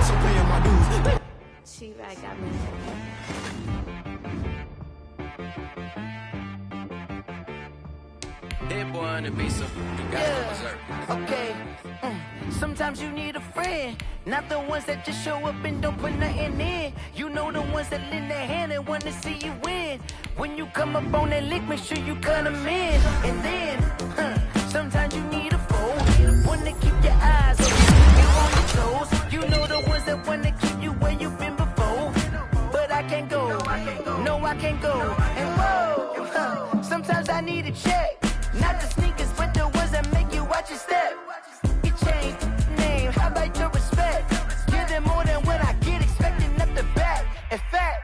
so paying my dues. She-Rag got me. Hit boy on the beat, so you got okay. Sometimes you need a friend, not the ones that just show up and don't put nothing in. You know the ones that lend their hand and want to see you win. When you come up on that lick, make sure you cut them in. And then, sometimes you need a foe, one to keep your eyes on your toes. You know the ones that want to keep you where you've been before. But I can't go, no I can't go. And whoa, sometimes I need a check. Not the sneakers, but the ones that make you watch your step. You change name, how about your respect? Give them more than what I get, expecting up the back. In fact,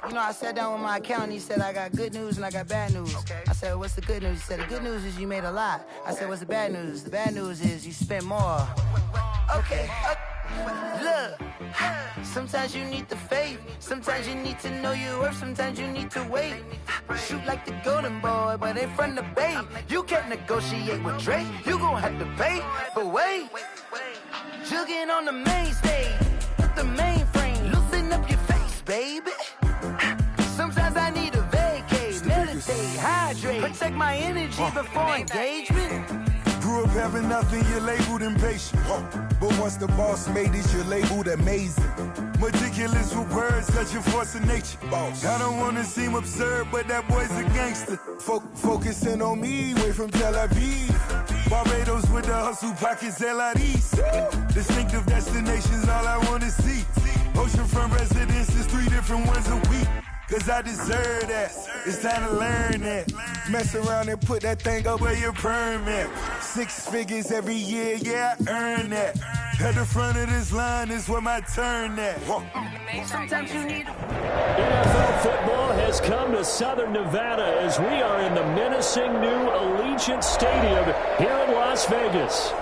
you know, I sat down with my accountant, he said, I got good news and I got bad news. Okay. I said, what's the good news? He said, the good news is you made a lot. I said, what's the bad news? The bad news is you spent more. Okay. Look, sometimes you need the faith, sometimes you need to know your worth, sometimes you need to wait. Shoot like the golden boy, but ain't from the bay. You can't negotiate with Drake, you gon' have to pay. But wait, jugging on the main stage, the mainframe, loosen up your face, baby. Sometimes I need a vacate, meditate, hydrate, protect my energy before engagement. Grew up having nothing, you're labeled impatient. But once the boss made it, you're labeled amazing. Meticulous with words, such a force of nature. I don't wanna seem absurd, but that boy's a gangster. Focusing on me, way from Tel Aviv. Barbados with the hustle pockets, LIDs. Distinctive destinations, all I wanna see. Oceanfront residences, 3 different ones a week. Cause I deserve that, it's time to learn that. Mess around and put that thing over your permit. 6 figures every year, yeah, I earn that. At the front of this line is where my turn at. Sometimes you need NFL football has come to Southern Nevada as we are in the menacing new Allegiant Stadium here in Las Vegas.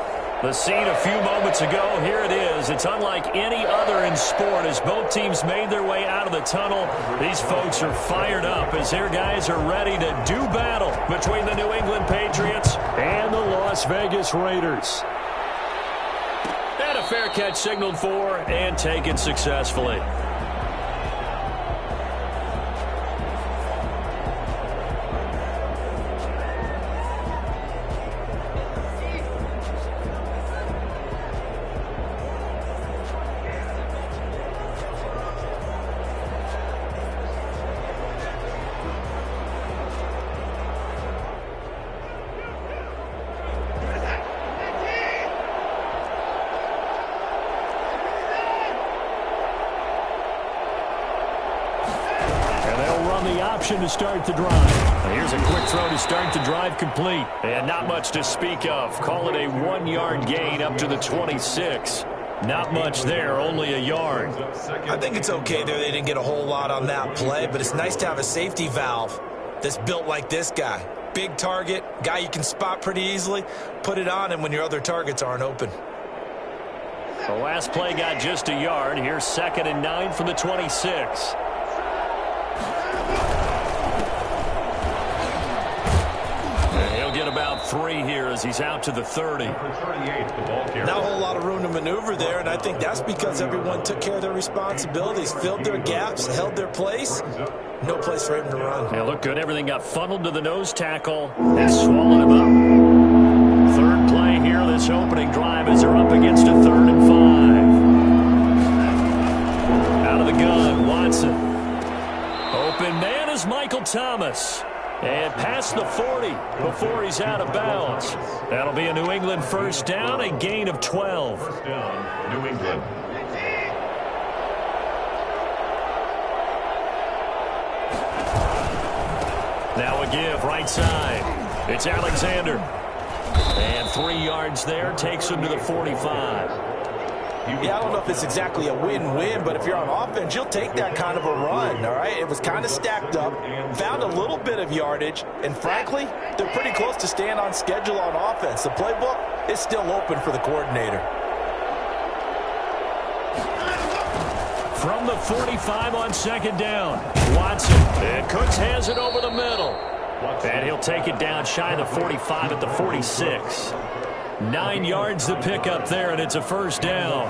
The scene a few moments ago, here it is. It's unlike any other in sport as both teams made their way out of the tunnel. These folks are fired up as their guys are ready to do battle between the New England Patriots and the Las Vegas Raiders. And a fair catch signaled for and taken successfully. To start the drive. Here's a quick throw to start the drive complete. And not much to speak of. Call it a 1-yard gain up to the 26. Not much there, only a yard. I think it's okay there. They didn't get a whole lot on that play, but it's nice to have a safety valve that's built like this guy. Big target, guy you can spot pretty easily. Put it on him when your other targets aren't open. The last play got just a yard. Here's 2nd and 9 from the 26. About 3 here as he's out to the 30. Not a whole lot of room to maneuver there, and I think that's because everyone took care of their responsibilities, filled their gaps, held their place. No place for him to run. Yeah, looked good. Everything got funneled to the nose tackle and swallowed him up. 3rd play here, this opening drive as they're up against a 3rd and 5. Out of the gun, Watson. Open man is Michael Thomas. And past the 40 before he's out of bounds. That'll be a New England first down, a gain of 12. First down, New England. Now a give, right side. It's Alexander. And 3 yards there, takes him to the 45. Yeah, I don't know if it's exactly a win-win, but if you're on offense, you'll take that kind of a run, all right? It was kind of stacked up, found a little bit of yardage, and frankly, they're pretty close to staying on schedule on offense. The playbook is still open for the coordinator. From the 45 on 2nd down, Watson. And Cooks has it over the middle. And he'll take it down shy of the 45 at the 46. 9 yards to pick up there, and it's a first down.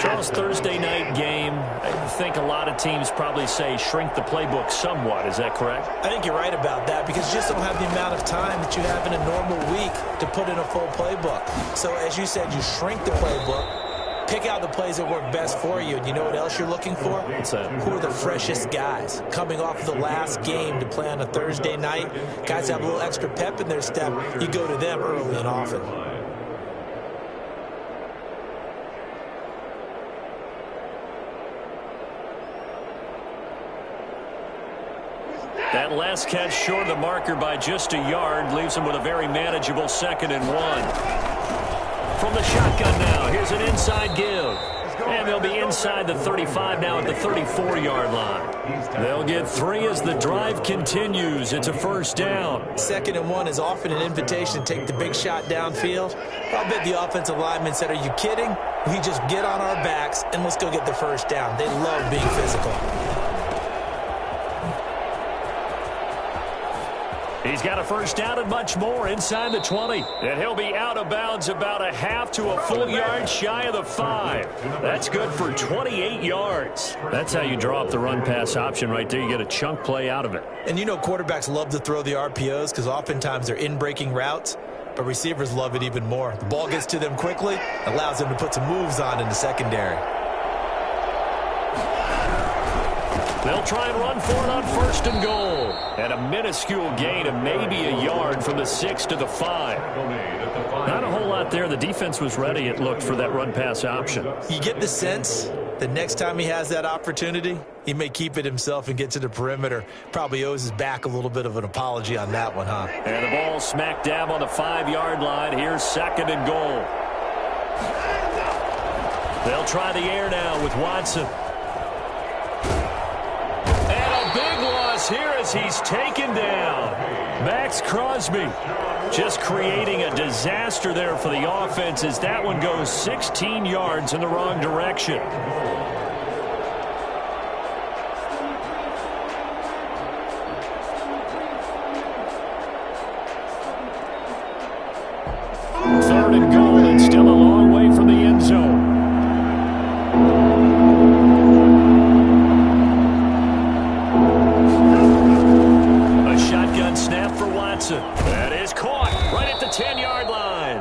Charles, Thursday night game, I think a lot of teams probably say shrink the playbook somewhat. Is that correct? I think you're right about that because you just don't have the amount of time that you have in a normal week to put in a full playbook. So as you said, you shrink the playbook, pick out the plays that work best for you. And you know what else you're looking for? What's that? Who are the freshest guys coming off the last game to play on a Thursday night? Guys have a little extra pep in their step. You go to them early and often. That last catch short of the marker by just a yard leaves him with a very manageable 2nd and 1. From the shotgun now, here's an inside give. And they'll be inside the 35 now at the 34-yard line. They'll get 3 as the drive continues. It's a first down. 2nd and 1 is often an invitation to take the big shot downfield. I'll bet the offensive lineman said, are you kidding? We just get on our backs and let's go get the first down. They love being physical. He's got a first down and much more inside the 20. And he'll be out of bounds about a half to a full yard shy of the 5. That's good for 28 yards. That's how you draw up the run-pass option right there. You get a chunk play out of it. And you know quarterbacks love to throw the RPOs because oftentimes they're in-breaking routes, but receivers love it even more. The ball gets to them quickly, allows them to put some moves on in the secondary. They'll try and run for it on 1st and goal. And a minuscule gain of maybe a yard from the 6 to the 5. Not a whole lot there. The defense was ready, it looked, for that run-pass option. You get the sense that next time he has that opportunity, he may keep it himself and get to the perimeter. Probably owes his back a little bit of an apology on that one, huh? And the ball smack dab on the 5-yard line. Here's 2nd and goal. They'll try the air now with Watson. Here as he's taken down. Max Crosby just creating a disaster there for the offense as that one goes 16 yards in the wrong direction. Third and goal, and still a long way from the end zone. That is caught right at the 10-yard line.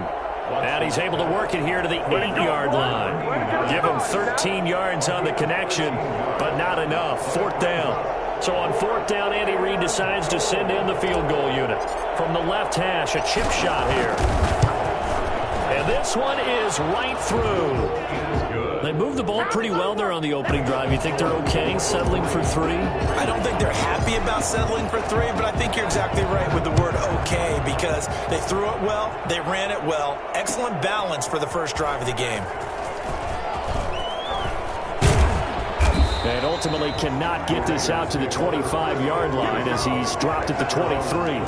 And he's able to work it here to the 8-yard line. Give him 13 yards on the connection, but not enough. 4th down. So on 4th down, Andy Reid decides to send in the field goal unit. From the left hash, a chip shot here. And this one is right through. They moved the ball pretty well there on the opening drive. You think they're okay settling for 3? I don't think they're happy about settling for 3, but I think you're exactly right with the word okay because they threw it well, they ran it well. Excellent balance for the first drive of the game. And ultimately cannot get this out to the 25-yard line as he's dropped at the 23.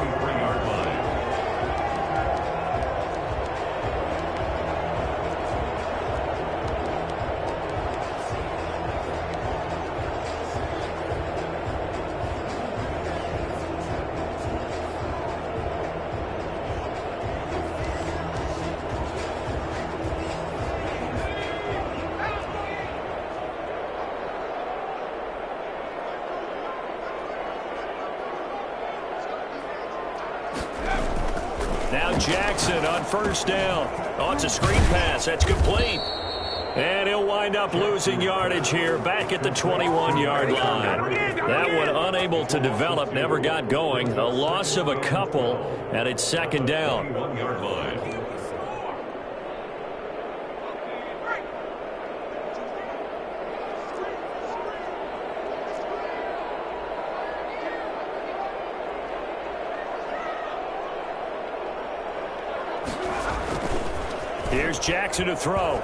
Now Jackson on 1st down. Oh, it's a screen pass. That's complete. And he'll wind up losing yardage here back at the 21-yard line. That one unable to develop, never got going. A loss of a couple, and it's 2nd down. 1-yard line. Here's Jackson to throw.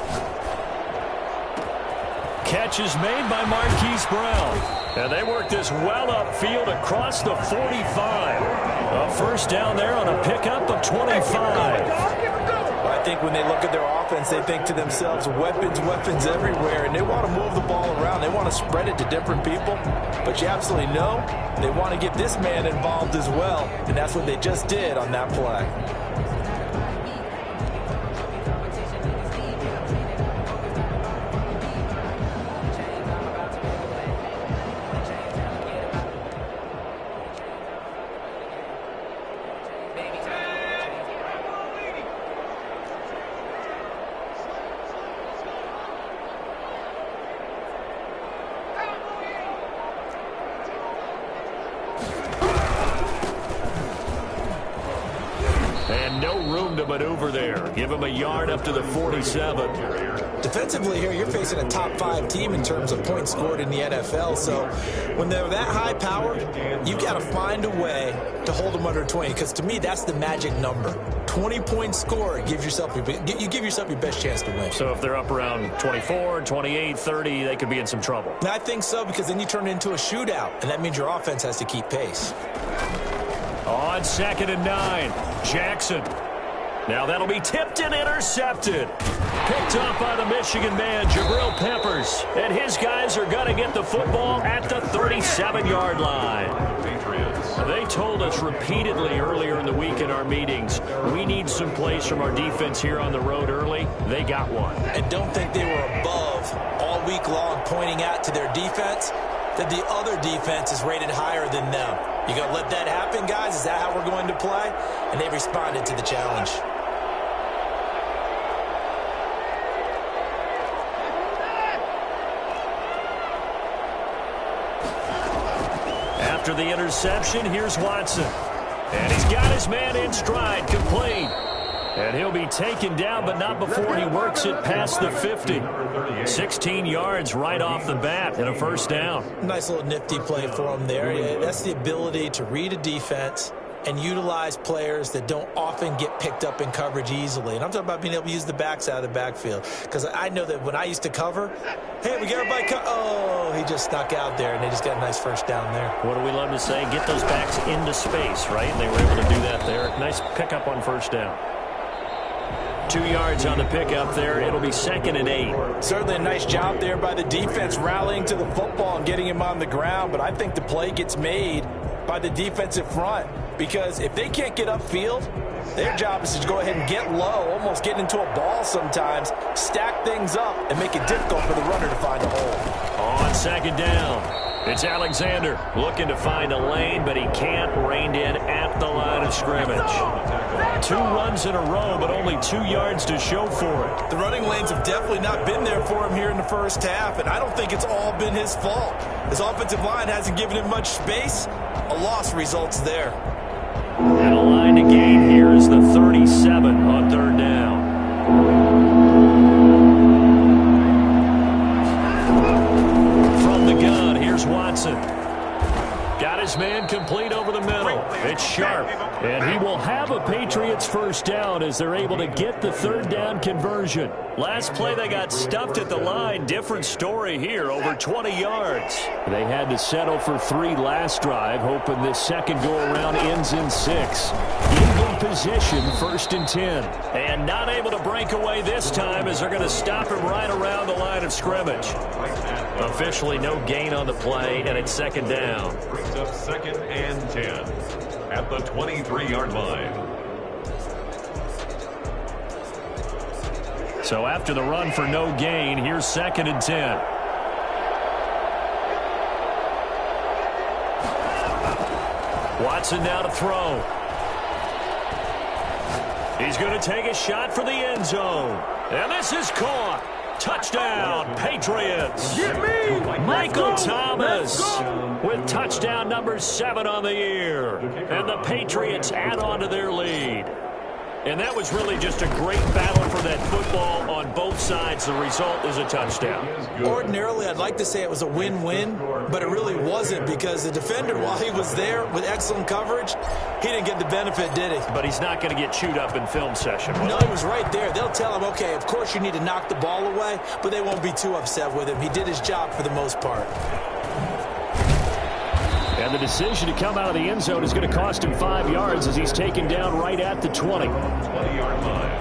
Catch is made by Marquise Brown. And they work this well upfield across the 45. A first down there on a pickup of 25. I think when they look at their offense, they think to themselves, weapons, weapons everywhere, and they want to move the ball around. They want to spread it to different people. But you absolutely know they want to get this man involved as well, and that's what they just did on that play. maneuver there. Give him a yard up to the 47. Defensively here, you're facing a top 5 team in terms of points scored in the NFL. So when they're that high powered, you've got to find a way to hold them under 20. Because to me, that's the magic number. 20 points scored, you give yourself your best chance to win. So if they're up around 24, 28, 30, they could be in some trouble. And I think so, because then you turn it into a shootout, and that means your offense has to keep pace. On 2nd and 9, Jackson. Now that'll be tipped and intercepted. Picked up by the Michigan man, Jabril Peppers. And his guys are going to get the football at the 37-yard line. They told us repeatedly earlier in the week in our meetings, we need some plays from our defense here on the road early. They got one. And don't think they were above all week long pointing out to their defense that the other defense is rated higher than them. You going to let that happen, guys? Is that how we're going to play? And they responded to the challenge. After the interception, here's Watson. And he's got his man in stride, complete. And he'll be taken down, but not before he works it past the 50. 16 yards right off the bat and a first down. Nice little nifty play for him there. That's the ability to read a defense and utilize players that don't often get picked up in coverage easily. And I'm talking about being able to use the backs out of the backfield. Because I know that when I used to cover, hey, we got everybody oh, he just snuck out there, and they just got a nice first down there. What do we love to say? Get those backs into space, right? And they were able to do that there. Nice pickup on first down. 2 yards on the pickup there. It'll be 2nd and 8. Certainly a nice job there by the defense rallying to the football and getting him on the ground. But I think the play gets made by the defensive front. Because if they can't get upfield, their job is to go ahead and get low, almost get into a ball sometimes, stack things up, and make it difficult for the runner to find a hole. On 2nd down, it's Alexander looking to find a lane, but he can't. Reined in at the line of scrimmage. 2 runs in a row, but only 2 yards to show for it. The running lanes have definitely not been there for him here in the first half, and I don't think it's all been his fault. His offensive line hasn't given him much space. A loss results there. And a line to gain here is the 37 on 3rd down. From the gun, here's Watson. Got his man complete over the middle. It's Sharp. And he will have a Patriots first down as they're able to get the 3rd down conversion. Last play they got stuffed at the line. Different story here, over 20 yards. They had to settle for 3 last drive, hoping this second go-around ends in 6. In good position, 1st and 10. And not able to break away this time as they're going to stop him right around the line of scrimmage. Officially no gain on the play, and it's 2nd down. Brings up 2nd and 10 at the 23-yard line. So after the run for no gain, here's 2nd and 10. Watson now to throw. He's going to take a shot for the end zone. And this is caught. Touchdown, Patriots. Michael Thomas with touchdown number 7 on the year. And the Patriots add on to their lead. And that was really just a great battle for that football on both sides. The result is a touchdown. Ordinarily, I'd like to say it was a win-win, but it really wasn't because the defender, while he was there with excellent coverage, he didn't get the benefit, did he? But he's not going to get chewed up in film session. No, he was right there. They'll tell him, okay, of course you need to knock the ball away, but they won't be too upset with him. He did his job for the most part. And the decision to come out of the end zone is going to cost him 5 yards as he's taken down right at the 20. 20-yard line.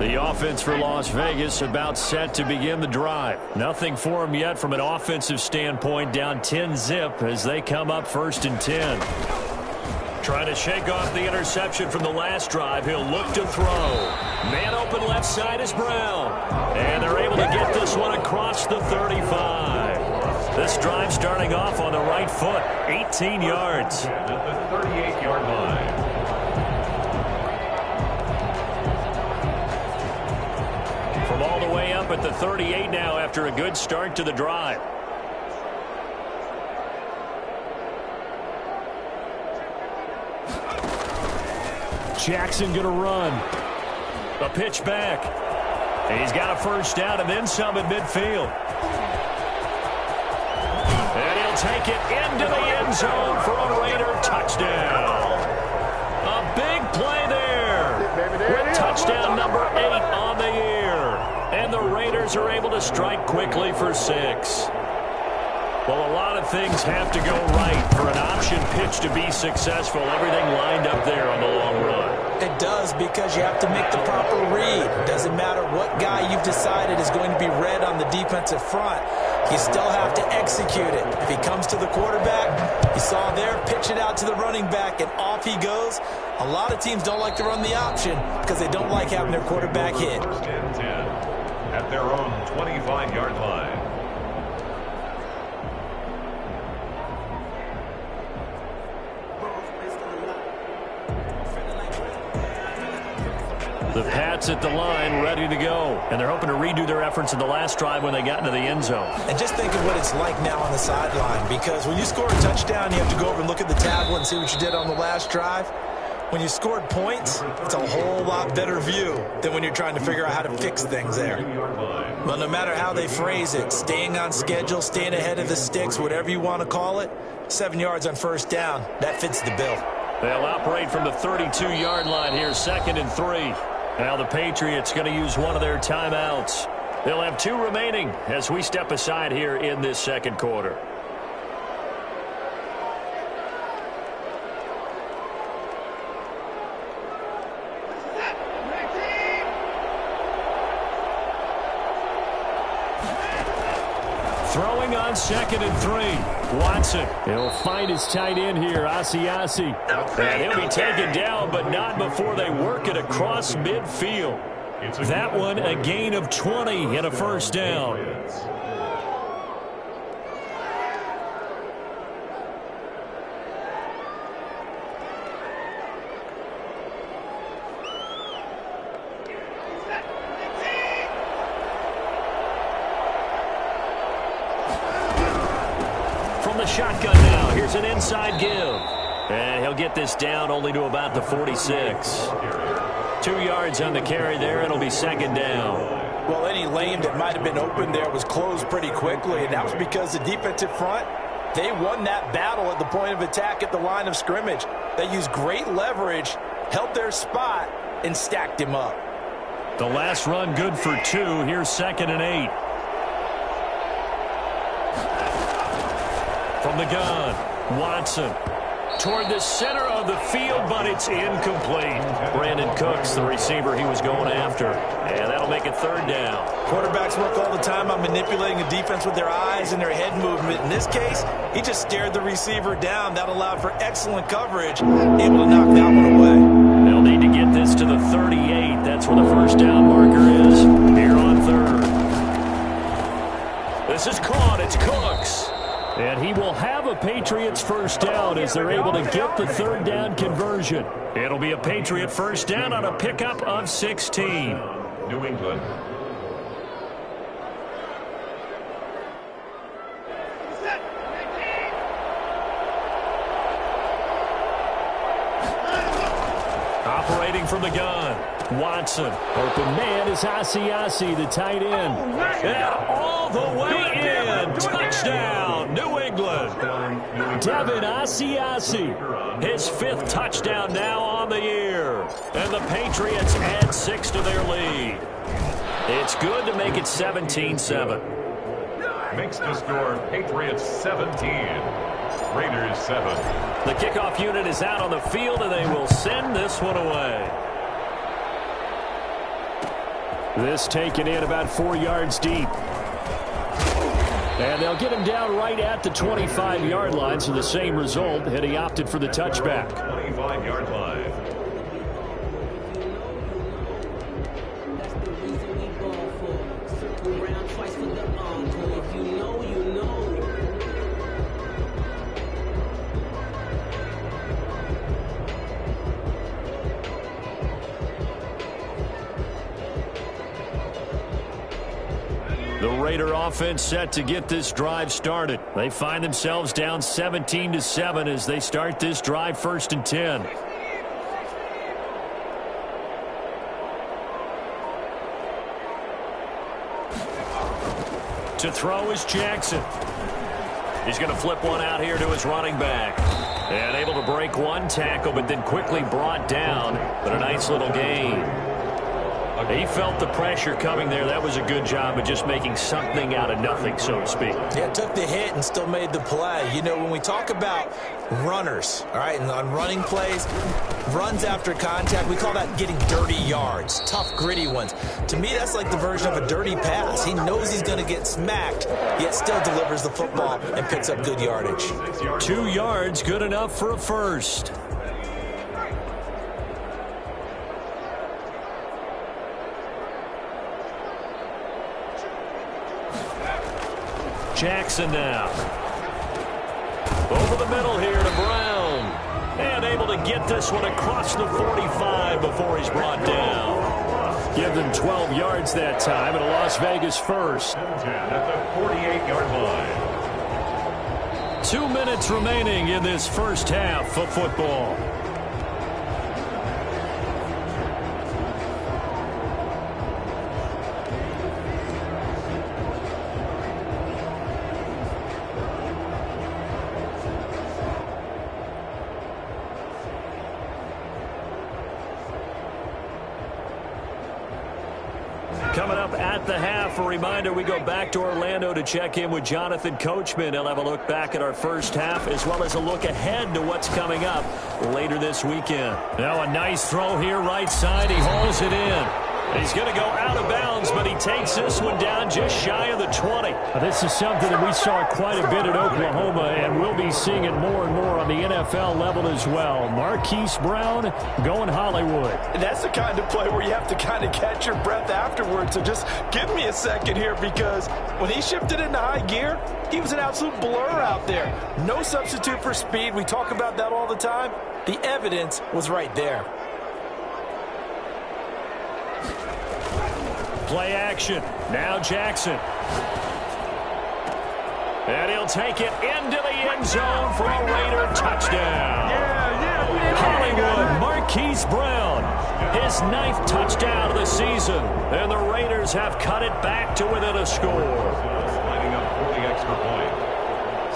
The offense for Las Vegas about set to begin the drive. Nothing for them yet from an offensive standpoint, down 10-zip as they come up 1st and 10. Trying to shake off the interception from the last drive. He'll look to throw. Man open left side is Brown. And they're able to get this one across the 35. This drive starting off on the right foot. 18 yards. At the 38-yard line. away up at the 38 now after a good start to the drive. Jackson going to run. A pitch back. He's got a first down and then some at midfield. And he'll take it into the end zone for a Raider touchdown. A big play there with touchdown number 8 on the year. And the Raiders are able to strike quickly for 6. Well, a lot of things have to go right for an option pitch to be successful. Everything lined up there on the long run. It does, because you have to make the proper read. Doesn't matter what guy you've decided is going to be read on the defensive front. You still have to execute it. If he comes to the quarterback, you saw there, pitch it out to the running back, and off he goes. A lot of teams don't like to run the option because they don't like having their quarterback hit. First and 10 at their own 25-yard line. The Pats at the line, ready to go. And they're hoping to redo their efforts in the last drive when they got into the end zone. And just think of what it's like now on the sideline, because when you score a touchdown, you have to go over and look at the tablet and see what you did on the last drive. When you scored points, it's a whole lot better view than when you're trying to figure out how to fix things there. But no matter how they phrase it, staying on schedule, staying ahead of the sticks, whatever you want to call it, 7 yards on first down, that fits the bill. They'll operate from the 32-yard line here, 2nd and 3. Now the Patriots going to use one of their timeouts. They'll have 2 remaining as we step aside here in this second quarter. Throwing on 2nd and 3. Watson. He'll find his tight end here, Asiasi. And he'll be taken down, but not before they work it across midfield. That one, a gain of 20 and a first down. Shotgun now. Here's an inside give. And he'll get this down only to about the 46. 2 yards on the carry there. It'll be 2nd down. Well, any lane that might have been open there was closed pretty quickly, and that was because the defensive front, they won that battle at the point of attack at the line of scrimmage. They used great leverage, held their spot, and stacked him up. The last run good for 2. Here's 2nd and 8. From the gun, Watson toward the center of the field, but it's incomplete. Brandon Cooks, the receiver he was going after. And that'll make it 3rd down. Quarterbacks work all the time on manipulating the defense with their eyes and their head movement. In this case, he just stared the receiver down. That allowed for excellent coverage, able to knock that one away. They'll need to get this to the 38. That's where the first down marker is here on 3rd. This is caught. It's Cooks. And he will have a Patriots first down as they're able to get the 3rd down conversion. It'll be a Patriot first down on a pickup of 16. New England. Operating from the gun, Watson. Open man is Asiasi, the tight end. And all the way in. Touchdown, New England. Devin Asiasi, his 5th touchdown now on the year. And the Patriots add 6 to their lead. It's good to make it 17-7. Makes the score Patriots 17. Raiders 7. The kickoff unit is out on the field, and they will send this one away. This taken in about 4 yards deep. And they'll get him down right at the 25-yard line, so the same result, and he opted for the touchback. 25-yard line. The Raider offense set to get this drive started. They find themselves down 17-7 as they start this drive 1st and 10. To throw is Jackson. He's going to flip one out here to his running back. And able to break one tackle, but then quickly brought down. But a nice little gain. He felt the pressure coming there. That was a good job of just making something out of nothing, so to speak. Yeah, took the hit and still made the play. You know, when we talk about runners, all right, and on running plays, runs after contact, we call that getting dirty yards, tough, gritty ones. To me, that's like the version of a dirty pass. He knows he's going to get smacked, yet still delivers the football and picks up good yardage. 2 yards, good enough for a first. Jackson now. Over the middle here to Brown. And able to get this one across the 45 before he's brought down. Give them 12 yards that time and a Las Vegas first. At the 48-yard line. 2 minutes remaining in this first half of football. Coming up at the half, a reminder, we go back to Orlando to check in with Jonathan Coachman. He'll have a look back at our first half as well as a look ahead to what's coming up later this weekend. Now a nice throw here right side. He hauls it in. He's going to go out of bounds, but he takes this one down just shy of the 20. This is something that we saw quite a bit at Oklahoma, and we'll be seeing it more and more on the NFL level as well. Marquise Brown going Hollywood. That's the kind of play where you have to kind of catch your breath afterwards. So just give me a second here, because when he shifted into high gear, he was an absolute blur out there. No substitute for speed. We talk about that all the time. The evidence was right there. Play action. Now Jackson. And he'll take it into the end zone for a Raider touchdown. Hollywood, Marquise Brown. His 9th touchdown of the season. And the Raiders have cut it back to within a score. Lining up for the extra point.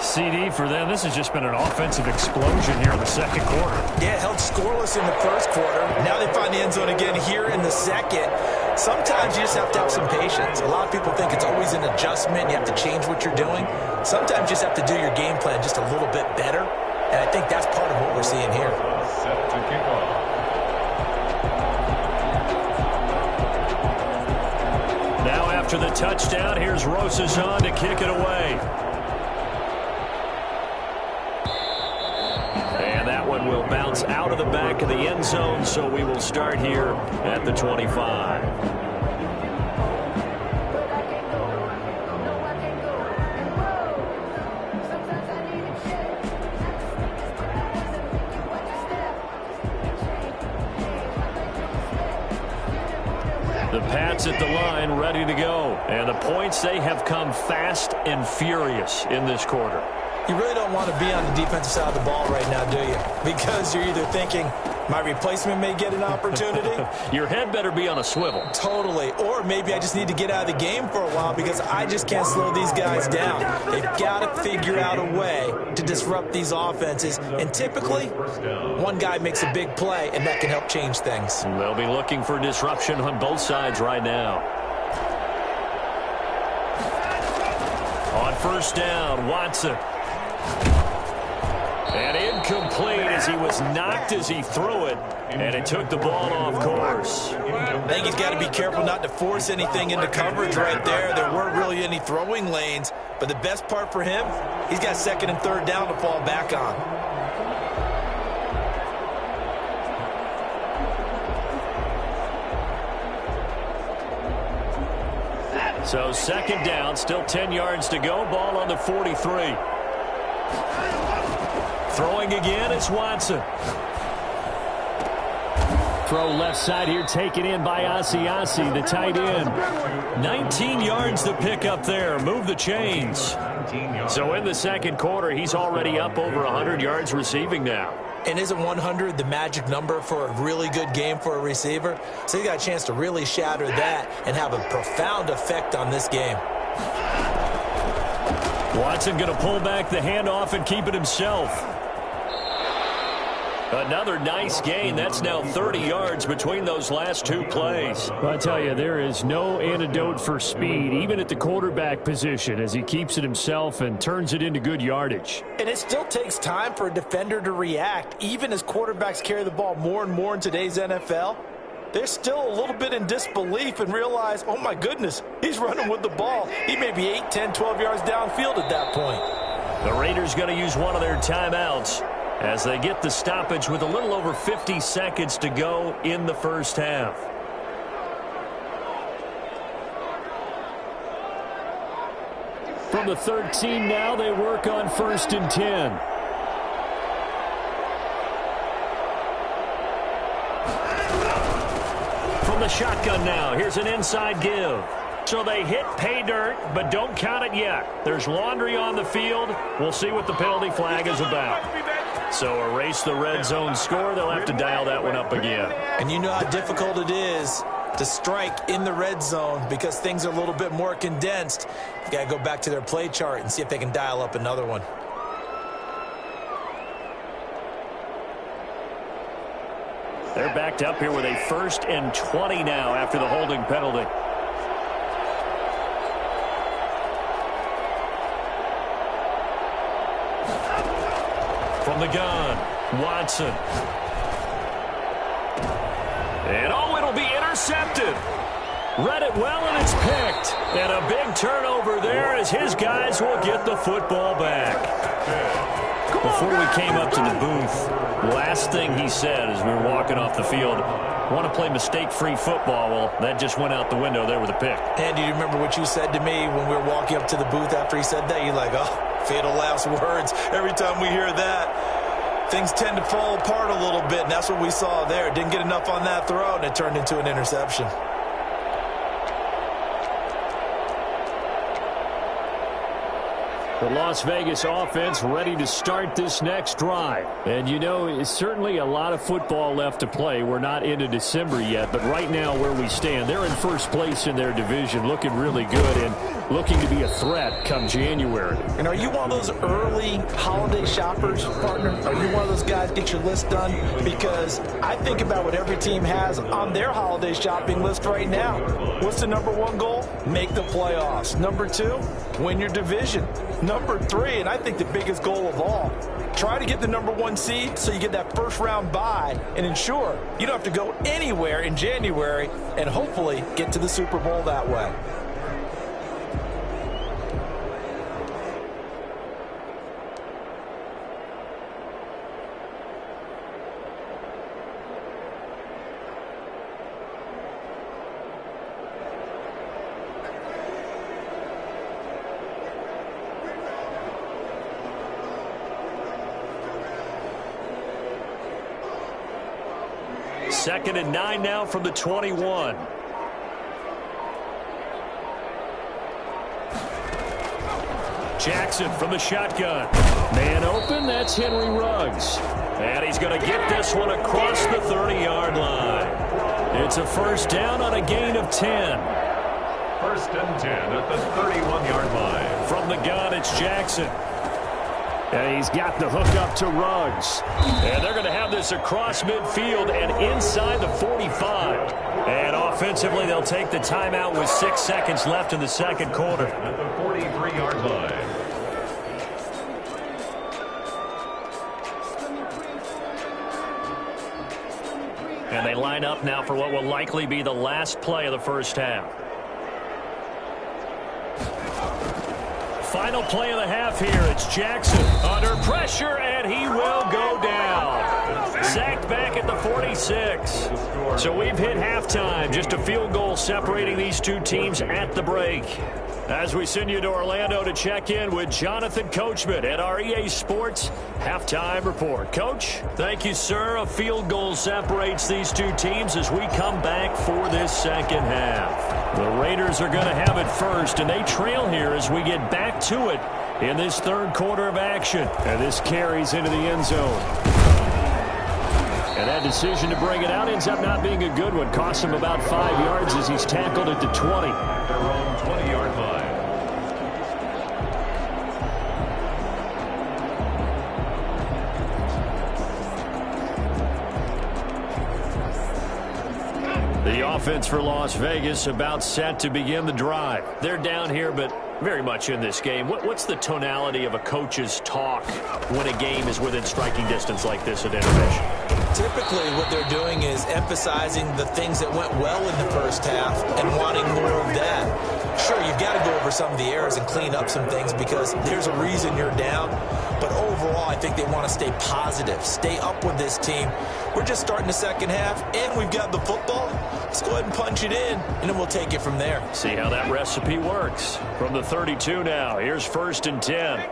CD for them. This has just been an offensive explosion here in the second quarter. Yeah, held scoreless in the first quarter. Now they find the end zone again here in the second. Sometimes you just have to have some patience. A lot of people think it's always an adjustment. You have to change what you're doing. Sometimes you just have to do your game plan just a little bit better. And I think that's part of what we're seeing here. Set to kick off. Now after the touchdown, here's Rosazon to kick it away. And that one will bounce out of the back of the end zone, so we will start here at the 25. The Pats at the line, ready to go. And the points, they have come fast and furious in this quarter. You really don't want to be on the defensive side of the ball right now, do you? Because you're either thinking, my replacement may get an opportunity. Your head better be on a swivel. Totally. Or maybe I just need to get out of the game for a while because I just can't slow these guys down. They've got to figure out a way to disrupt these offenses. And typically, one guy makes a big play, and that can help change things. They'll be looking for disruption on both sides right now. On first down, Watson. And incomplete as he was knocked as he threw it, and it took the ball off course. I think he's got to be careful not to force anything into coverage right there. There weren't really any throwing lanes, but the best part for him, he's got second and third down to fall back on. So second down, still 10 yards to go, ball on the 43. Throwing again, it's Watson. Throw left side here, taken in by Asiasi, the tight end. 19 yards to pick up there. Move the chains. So in the second quarter, he's already up over 100 yards receiving now. And isn't 100 the magic number for a really good game for a receiver? So he got a chance to really shatter that and have a profound effect on this game. Watson going to pull back the handoff and keep it himself. Another nice gain. That's now 30 yards between those last two plays. I tell you, there is no antidote for speed, even at the quarterback position, as he keeps it himself and turns it into good yardage. And it still takes time for a defender to react. Even as quarterbacks carry the ball more and more in today's NFL, they're still a little bit in disbelief and realize, oh my goodness, he's running with the ball. He may be 8, 10, 12 yards downfield at that point. The Raiders going to use one of their timeouts as they get the stoppage with a little over 50 seconds to go in the first half. From the 13 now, they work on 1st and 10. From the shotgun now, here's an inside give. So they hit pay dirt, but don't count it yet. There's laundry on the field. We'll see what the penalty flag is about. So erase the red zone score. They'll have to dial that one up again. And you know how difficult it is to strike in the red zone because things are a little bit more condensed. You got to go back to their play chart and see if they can dial up another one. They're backed up here with a 1st and 20 now after the holding penalty. From the gun, Watson. And oh, it'll be intercepted. Read it well, and it's picked. And a big turnover there as his guys will get the football back. Before we came up to the booth, last thing he said as we were walking off the field, want to play mistake-free football. Well, that just went out the window there with a pick. And do you remember what you said to me when we were walking up to the booth after he said that? You're like, oh, fatal last words. Every time we hear that, things tend to fall apart a little bit, and that's what we saw there. Didn't get enough on that throw, and it turned into an interception. The Las Vegas offense ready to start this next drive. And, you know, it's certainly a lot of football left to play. We're not into December yet, but right now where we stand, they're in first place in their division, looking really good and looking to be a threat come January. And are you one of those early holiday shoppers, partner? Are you one of those guys get your list done? Because I think about what every team has on their holiday shopping list right now. What's the #1 goal? Make the playoffs. #2, win your division. #3, and I think the biggest goal of all, try to get the #1 seed so you get that first round bye and ensure you don't have to go anywhere in January and hopefully get to the Super Bowl that way. Second and 9 now from the 21. Jackson from the shotgun. Man open, that's Henry Ruggs. And he's going to get this one across the 30-yard line. It's a first down on a gain of 10. 1st and 10 at the 31-yard line. From the gun, it's Jackson. And he's got the hook up to Ruggs. And they're going to have this across midfield and inside the 45. And offensively, they'll take the timeout with 6 seconds left in the second quarter. At the 43-yard line. And they line up now for what will likely be the last play of the first half. Final play of the half here. It's Jackson under pressure, and he will go down. Sacked back at the 46. So we've hit halftime. Just a field goal separating these two teams at the break. As we send you to Orlando to check in with Jonathan Coachman at our EA Sports Halftime Report. Coach? Thank you, sir. A field goal separates these two teams as we come back for this second half. The Raiders are going to have it first, and they trail here as we get back to it in this third quarter of action. And this carries into the end zone. And that decision to bring it out ends up not being a good one. Costs him about 5 yards as he's tackled at the 20. Their own 20-yard line. The offense for Las Vegas about set to begin the drive. They're down here, but very much in this game. What's the tonality of a coach's talk when a game is within striking distance like this at intermission? Typically, what they're doing is emphasizing the things that went well in the first half and wanting more of that. Sure, you've got to go over some of the errors and clean up some things because there's a reason you're down. But overall, I think they want to stay positive, stay up with this team. We're just starting the second half, and we've got the football. Let's go ahead and punch it in, and then we'll take it from there. See how that recipe works. From the 32 now, here's 1st and 10.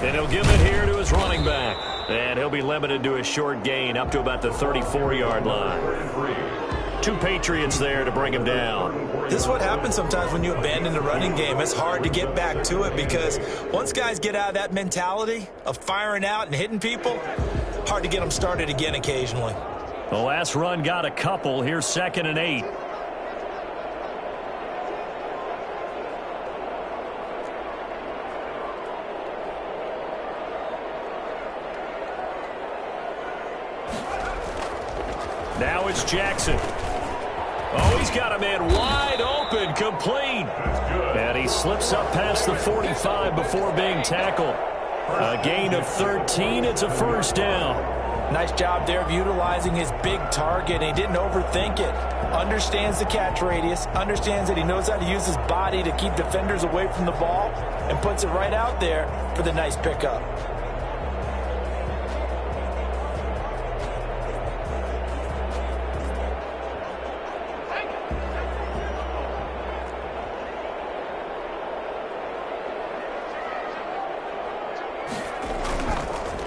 And he'll give it here to his running back. And he'll be limited to a short gain up to about the 34-yard line. 2 Patriots there to bring him down. This is what happens sometimes when you abandon the running game. It's hard to get back to it because once guys get out of that mentality of firing out and hitting people, hard to get them started again occasionally. The last run got a couple. Here's 2nd and 8. Now it's Jackson. Oh, he's got a man wide open, complete. And he slips up past the 45 before being tackled. A gain of 13. It's a 1st down. Nice job there of utilizing his big target. He didn't overthink it. Understands the catch radius. Understands that he knows how to use his body to keep defenders away from the ball. And puts it right out there for the nice pickup.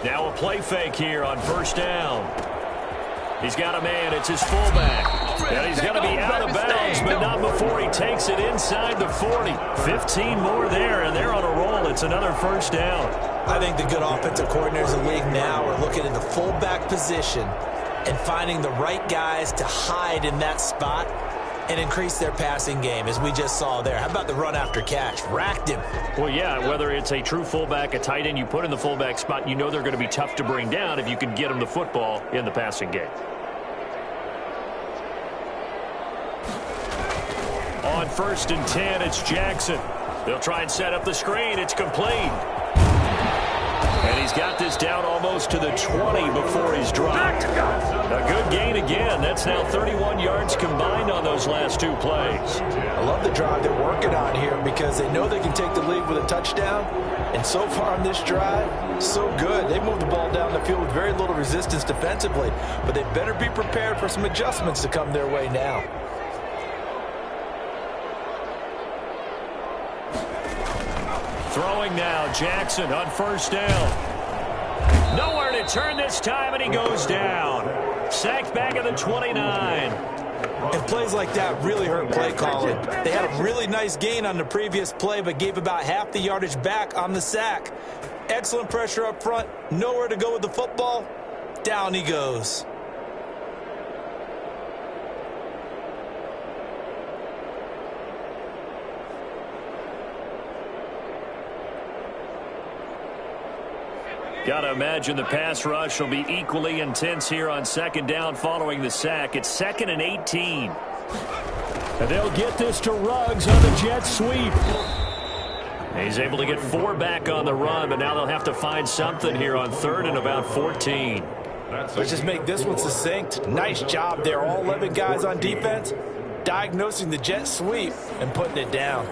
Now a play fake here on 1st down. He's got a man. It's his fullback. And he's going to be out of bounds, but not before he takes it inside the 40. 15 more there, and they're on a roll. It's another 1st down. I think the good offensive coordinators in the league now are looking at the fullback position and finding the right guys to hide in that spot and increase their passing game, as we just saw there. How about the run after catch? Racked him. Well, yeah, whether it's a true fullback, a tight end you put in the fullback spot, you know they're going to be tough to bring down if you can get them the football in the passing game. On 1st and 10, it's Jackson. They'll try and set up the screen. It's complete. And he's got this down almost to the 20 before he's dropped. A good gain again. That's now 31 yards combined on those last 2 plays. I love the drive they're working on here because they know they can take the lead with a touchdown. And so far on this drive, so good. They moved the ball down the field with very little resistance defensively. But they better be prepared for some adjustments to come their way now. Throwing now, Jackson on 1st down. Nowhere to turn this time, and he goes down. Sacked back at the 29. And plays like that really hurt play calling. They had a really nice gain on the previous play, but gave about half the yardage back on the sack. Excellent pressure up front. Nowhere to go with the football. Down he goes. Got to imagine the pass rush will be equally intense here on 2nd down following the sack. It's 2nd and 18. And they'll get this to Ruggs on the jet sweep. He's able to get 4 back on the run, but now they'll have to find something here on 3rd and about 14. Let's just make this one succinct. Nice job there. All 11 guys on defense diagnosing the jet sweep and putting it down.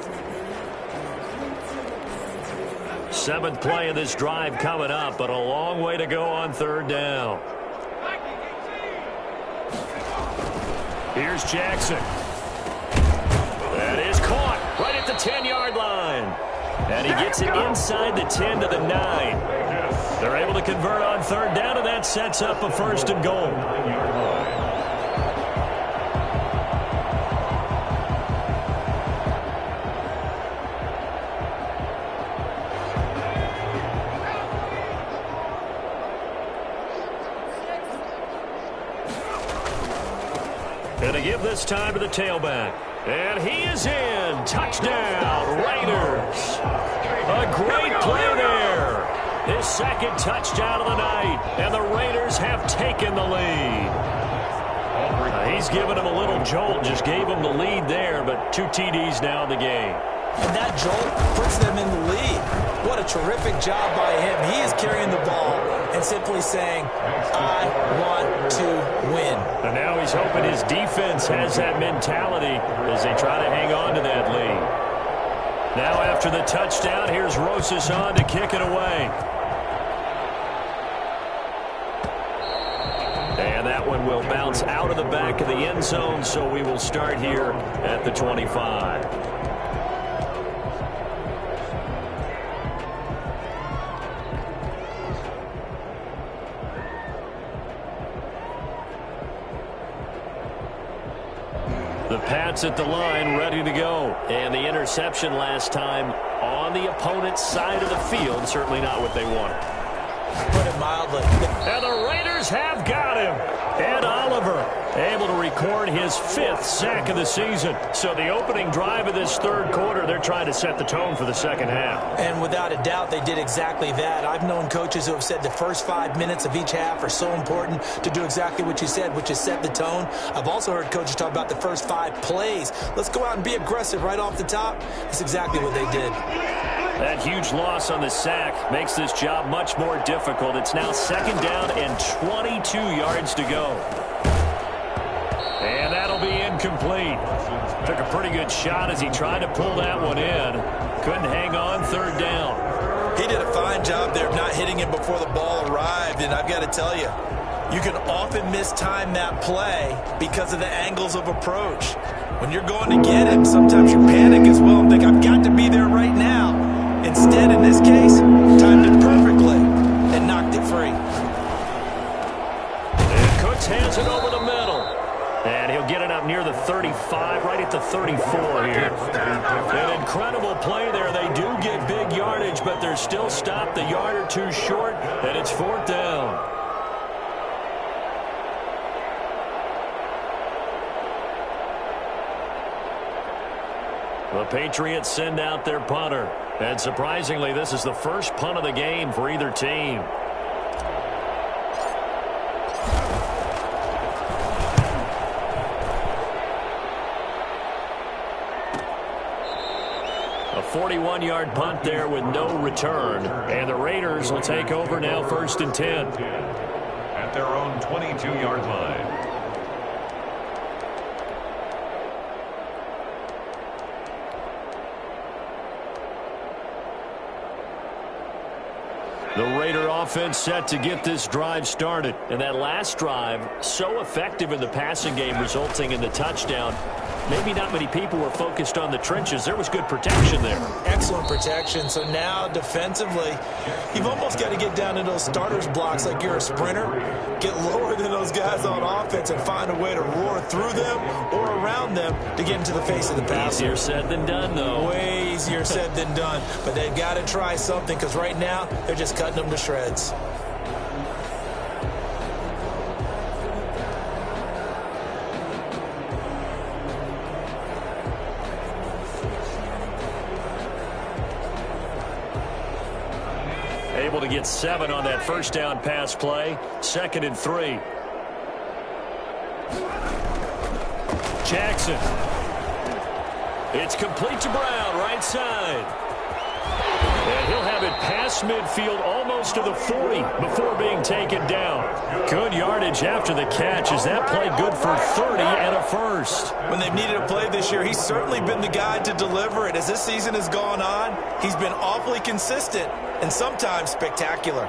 Seventh play of this drive coming up, but a long way to go on third down. Here's Jackson. That is caught right at the 10-yard line. And he gets it inside the 10 to the 9. They're able to convert on third down, and that sets up a first and goal. And to give this time to the tailback. And he is in. Touchdown, Raiders. A great play there. His second touchdown of the night. And the Raiders have taken the lead. He's given them a little jolt. Just gave them the lead there, but 2 TDs now in the game. And that jolt puts them in the lead. What a terrific job by him. He is carrying the ball and simply saying, I want to win. And now he's hoping his defense has that mentality as they try to hang on to that lead. Now after the touchdown, here's Rosas on to kick it away. And that one will bounce out of the back of the end zone, so we will start here at the 25. The Pats at the line, ready to go. And the interception last time on the opponent's side of the field. Certainly not what they wanted. Put it mildly. And the Raiders have got him. Ed Oliver able to record his 5th sack of the season. So the opening drive of this third quarter, they're trying to set the tone for the second half. And without a doubt, they did exactly that. I've known coaches who have said the first 5 minutes of each half are so important to do exactly what you said, which is set the tone. I've also heard coaches talk about the first 5 plays. Let's go out and be aggressive right off the top. That's exactly what they did. That huge loss on the sack makes this job much more difficult. It's now second down and 22 yards to go. And that'll be incomplete. Took a pretty good shot as he tried to pull that one in. Couldn't hang on third down. He did a fine job there of not hitting it before the ball arrived. And I've got to tell you, you can often mistime that play because of the angles of approach. When you're going to get him, sometimes you panic as well and think, I've got to be there right now. Instead, in this case, timed it perfectly and knocked it free. And Cooks hands it over the middle. And he'll get it up near the 35, right at the 34 here. An incredible play there. They do get big yardage, but they're still stopped a yard or two short, and it's 4th down. The Patriots send out their punter. And surprisingly, this is the first punt of the game for either team. A 41-yard punt there with no return. And the Raiders will take over now 1st and 10. At their own 22-yard line. The Raider offense set to get this drive started. And that last drive, so effective in the passing game, resulting in the touchdown. Maybe not many people were focused on the trenches. There was good protection there. Excellent protection. So now, defensively, you've almost got to get down to those starters blocks like you're a sprinter. Get lower than those guys on offense and find a way to roar through them or around them to get into the face of the passer. Easier said than done, though. Way easier said than done. But they've got to try something because right now, they're just cutting them to shreds. Able to get 7 on that first down pass play. 2nd and 3. Jackson. It's complete to Brown, right side. And he'll have it pass across midfield, almost to the 40 before being taken down. Good yardage after the catch. Is that play good for 30 and a first? When they've needed a play this year, he's certainly been the guy to deliver it. As this season has gone on, he's been awfully consistent and sometimes spectacular.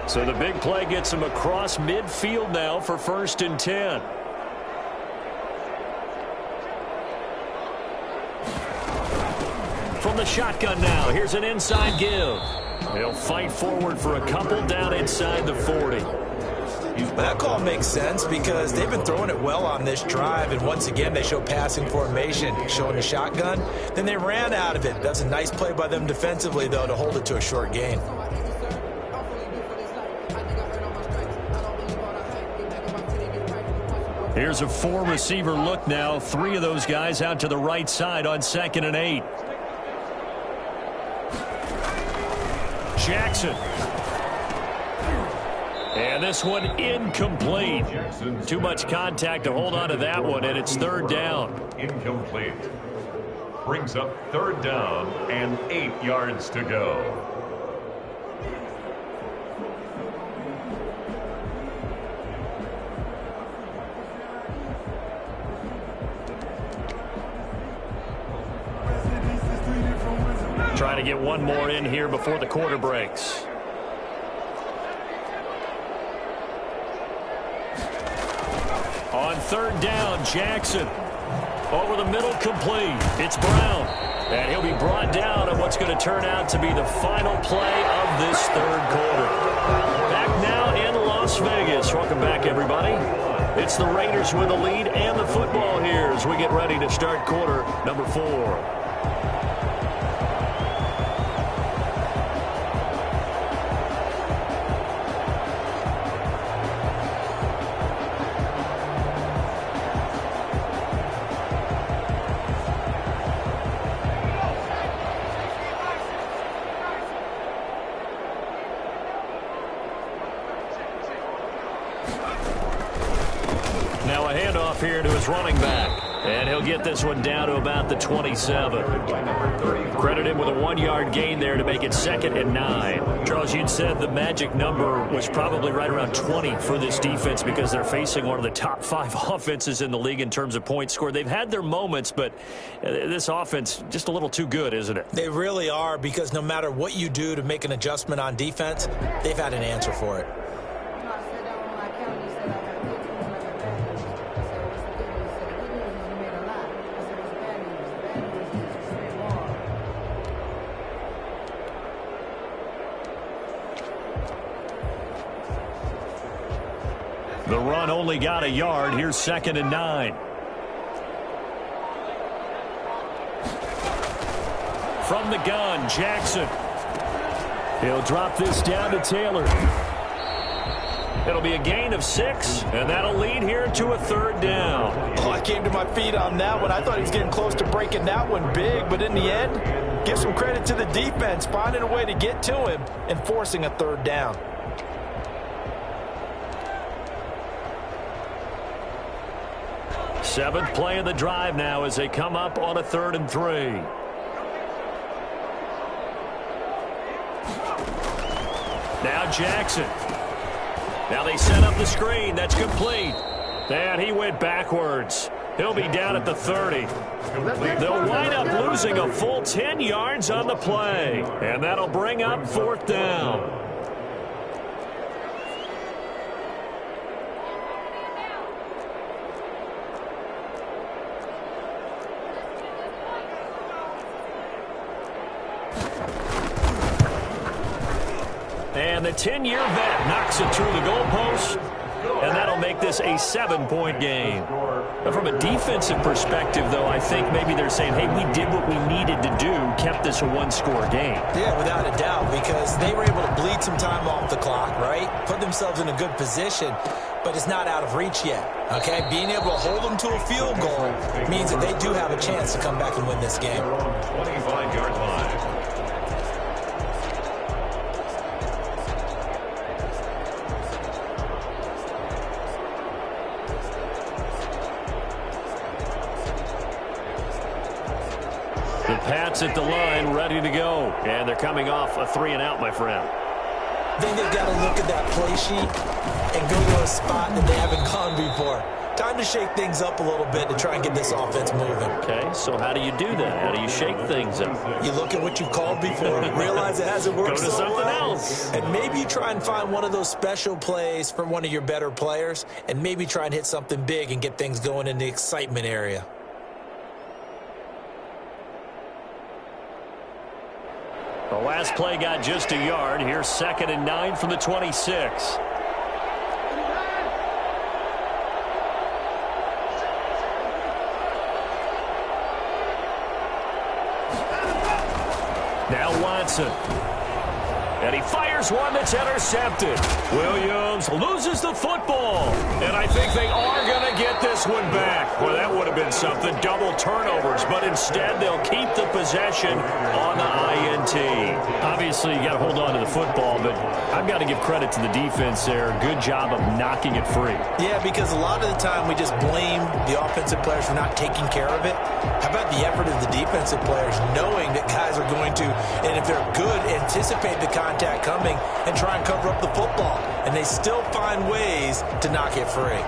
So the big play gets him across midfield now for 1st and 10. From the shotgun now, here's an inside give. He'll fight forward for a couple down inside the 40. That call makes sense because they've been throwing it well on this drive, and once again they show passing formation, showing the shotgun. Then they ran out of it. That's a nice play by them defensively, though, to hold it to a short gain. Here's a 4-receiver look now. 3 of those guys out to the right side on 2nd and 8. Jackson. And this one incomplete. Too much contact to hold on to that one, and it's 3rd down. Incomplete. Brings up 3rd down and 8 yards to go. Trying to get one more in here before the quarter breaks. On 3rd down, Jackson. Over the middle, complete. It's Brown. And he'll be brought down on what's going to turn out to be the final play of this 3rd quarter. Back now in Las Vegas. Welcome back, everybody. It's the Raiders with the lead and the football here as we get ready to start quarter number 4. Here to his running back, and he'll get this one down to about the 27. Credit him with a 1-yard gain there to make it 2nd and 9. Charles, you'd said the magic number was probably right around 20 for this defense because they're facing one of the top 5 offenses in the league in terms of points scored. They've had their moments, but this offense just a little too good, isn't it? They really are, because no matter what you do to make an adjustment on defense, they've had an answer for it. The run only got a yard. Here's 2nd and 9. From the gun, Jackson. He'll drop this down to Taylor. It'll be a gain of 6, and that'll lead here to a 3rd down. Oh, I came to my feet on that one. I thought he was getting close to breaking that one big, but in the end, give some credit to the defense, finding a way to get to him and forcing a 3rd down. 7th play of the drive now as they come up on a 3rd and 3. Now Jackson. Now they set up the screen. That's complete. And he went backwards. He'll be down at the 30. They'll wind up losing a full 10 yards on the play. And that'll bring up 4th down. And the 10-year vet knocks it through the goalpost, and that'll make this a 7-point game. Now, from a defensive perspective, though, I think maybe they're saying, hey, we did what we needed to do, kept this a 1-score game. Yeah, without a doubt, because they were able to bleed some time off the clock, right? Put themselves in a good position, but it's not out of reach yet, okay? Being able to hold them to a field goal means that they do have a chance to come back and win this game. 25-yard line. The Pats at the line, ready to go. And they're coming off a 3-and-out, my friend. I think they've got to look at that play sheet and go to a spot that they haven't gone before. Time to shake things up a little bit to try and get this offense moving. Okay, so how do you do that? How do you shake things up? You look at what you've called before, realize it hasn't worked Go to so something well, else. and maybe you try and find one of those special plays from one of your better players, and maybe try and hit something big and get things going in the excitement area. The last play got just a yard. Here's 2nd and 9 from the 26. Now Watson. And he fires one that's intercepted. Williams loses the football. And I think they are going to get this one back. Well, that would have been something. Double turnovers. But instead, they'll keep the possession on the INT. Obviously, you got to hold on to the football. But I've got to give credit to the defense there. Good job of knocking it free. Yeah, because a lot of the time we just blame the offensive players for not taking care of it. How about the effort of the defensive players knowing that guys are going to, and if they're good, anticipate the contact coming and try and cover up the football. And they still find ways to knock it free.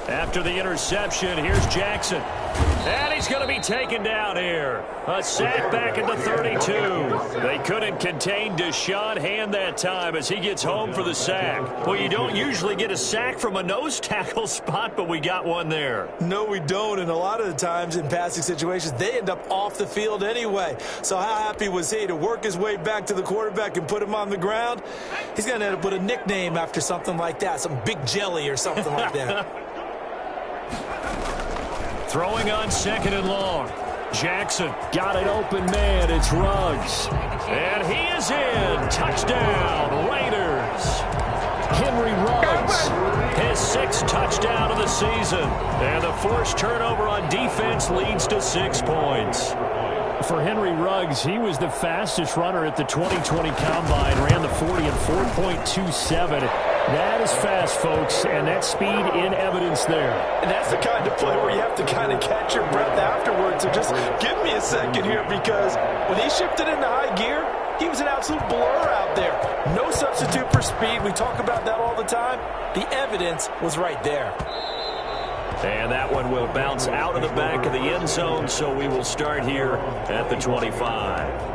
After the interception, here's Jackson. And he's going to be taken down here. A sack back at the 32. They couldn't contain Deshaun Hand that time as he gets home for the sack. Well, you don't usually get a sack from a nose tackle spot, but we got one there. No, we don't. And a lot of the times in passing situations, they end up off the field anyway. So how happy was he to work his way back to the quarterback and put him on the ground? He's going to end up with a nickname after something like that, some Big Jelly or something like that. Throwing on 2nd and long. Jackson got an open man. It's Ruggs. And he is in. Touchdown, Raiders. Henry Ruggs, his 6th touchdown of the season. And the forced turnover on defense leads to 6 points. For Henry Ruggs, he was the fastest runner at the 2020 Combine. Ran the 40 in 4.27. That is fast, folks, and that speed in evidence there. And that's the kind of play where you have to kind of catch your breath afterwards. So just give me a second here, because when he shifted into high gear, he was an absolute blur out there. No substitute for speed. We talk about that all the time. The evidence was right there. And that one will bounce out of the back of the end zone, so we will start here at the 25.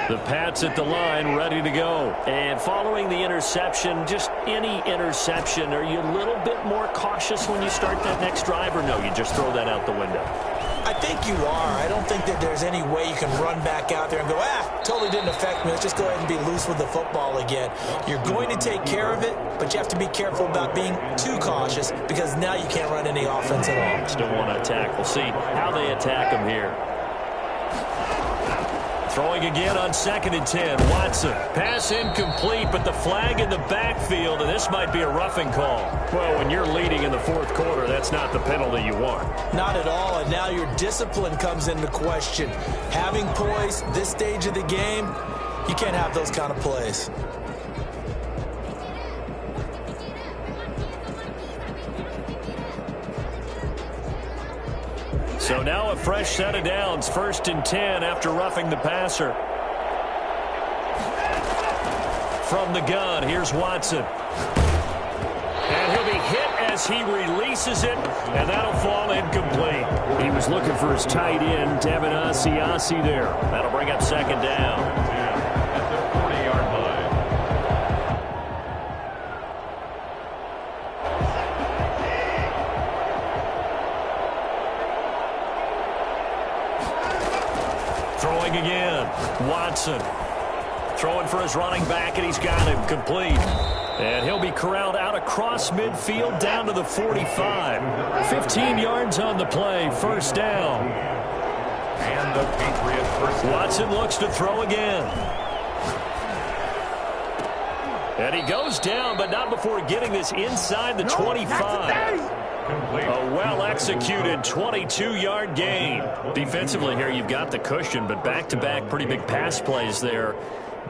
The Pats at the line, ready to go. And following the interception, just any interception, are you a little bit more cautious when you start that next drive, or no, you just throw that out the window? I think you are. I don't think that there's any way you can run back out there and go, totally didn't affect me. Let's just go ahead and be loose with the football again. You're going to take care of it, but you have to be careful about being too cautious, because now you can't run any offense at all. Still want to attack. We'll see how they attack him here. Throwing again on 2nd and 10. Watson. Pass incomplete, but the flag in the backfield, and this might be a roughing call. Well, when you're leading in the 4th quarter, that's not the penalty you want. Not at all, and now your discipline comes into question. Having poise this stage of the game, you can't have those kind of plays. So now a fresh set of downs, 1st and 10 after roughing the passer. From the gun, here's Watson. And he'll be hit as he releases it, and that'll fall incomplete. He was looking for his tight end, Devin Asiasi there. That'll bring up 2nd down. At the 40-yard line. Throwing again. Watson. Throwing for his running back, and he's got him complete. And he'll be corralled out across midfield down to the 45. 15 yards on the play. 1st down. And the Patriots first. Watson looks to throw again. And he goes down, but not before getting this inside the 25. Complete. A well-executed 22-yard gain. Defensively here, you've got the cushion, but back-to-back pretty big pass plays there.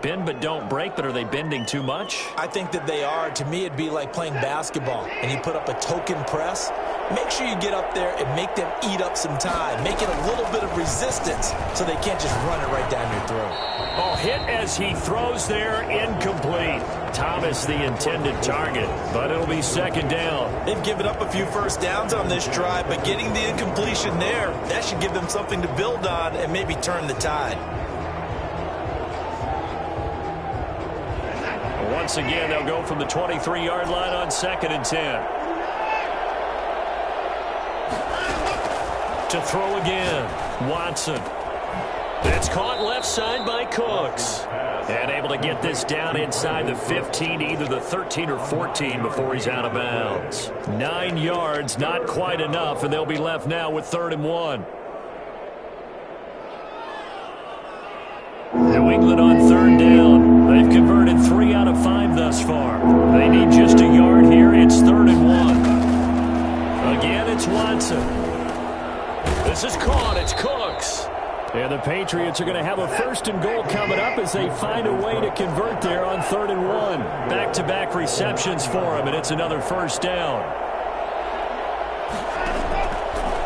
Bend but don't break, but are they bending too much? I think that they are. To me, it'd be like playing basketball, and you put up a token press. Make sure you get up there and make them eat up some time. Make it a little bit of resistance so they can't just run it right down your throat. Oh, hit as he throws there, incomplete. Thomas the intended target, but it'll be second down. They've given up a few first downs on this drive, but getting the incompletion there, that should give them something to build on and maybe turn the tide. Once again, they'll go from the 23-yard line on 2nd and 10. To throw again, Watson. It's caught left side by Cooks. And able to get this down inside the 15, either the 13 or 14 before he's out of bounds. 9 yards, not quite enough, and they'll be left now with 3rd and 1. New England on 3rd down. They've converted 3 out of 5 thus far. They need just a yard here. It's 3rd and 1. Again, it's Watson. This is caught. It's Cooks. And the Patriots are going to have a 1st and goal coming up as they find a way to convert there on 3rd and 1. Back-to-back receptions for him, and it's another 1st down.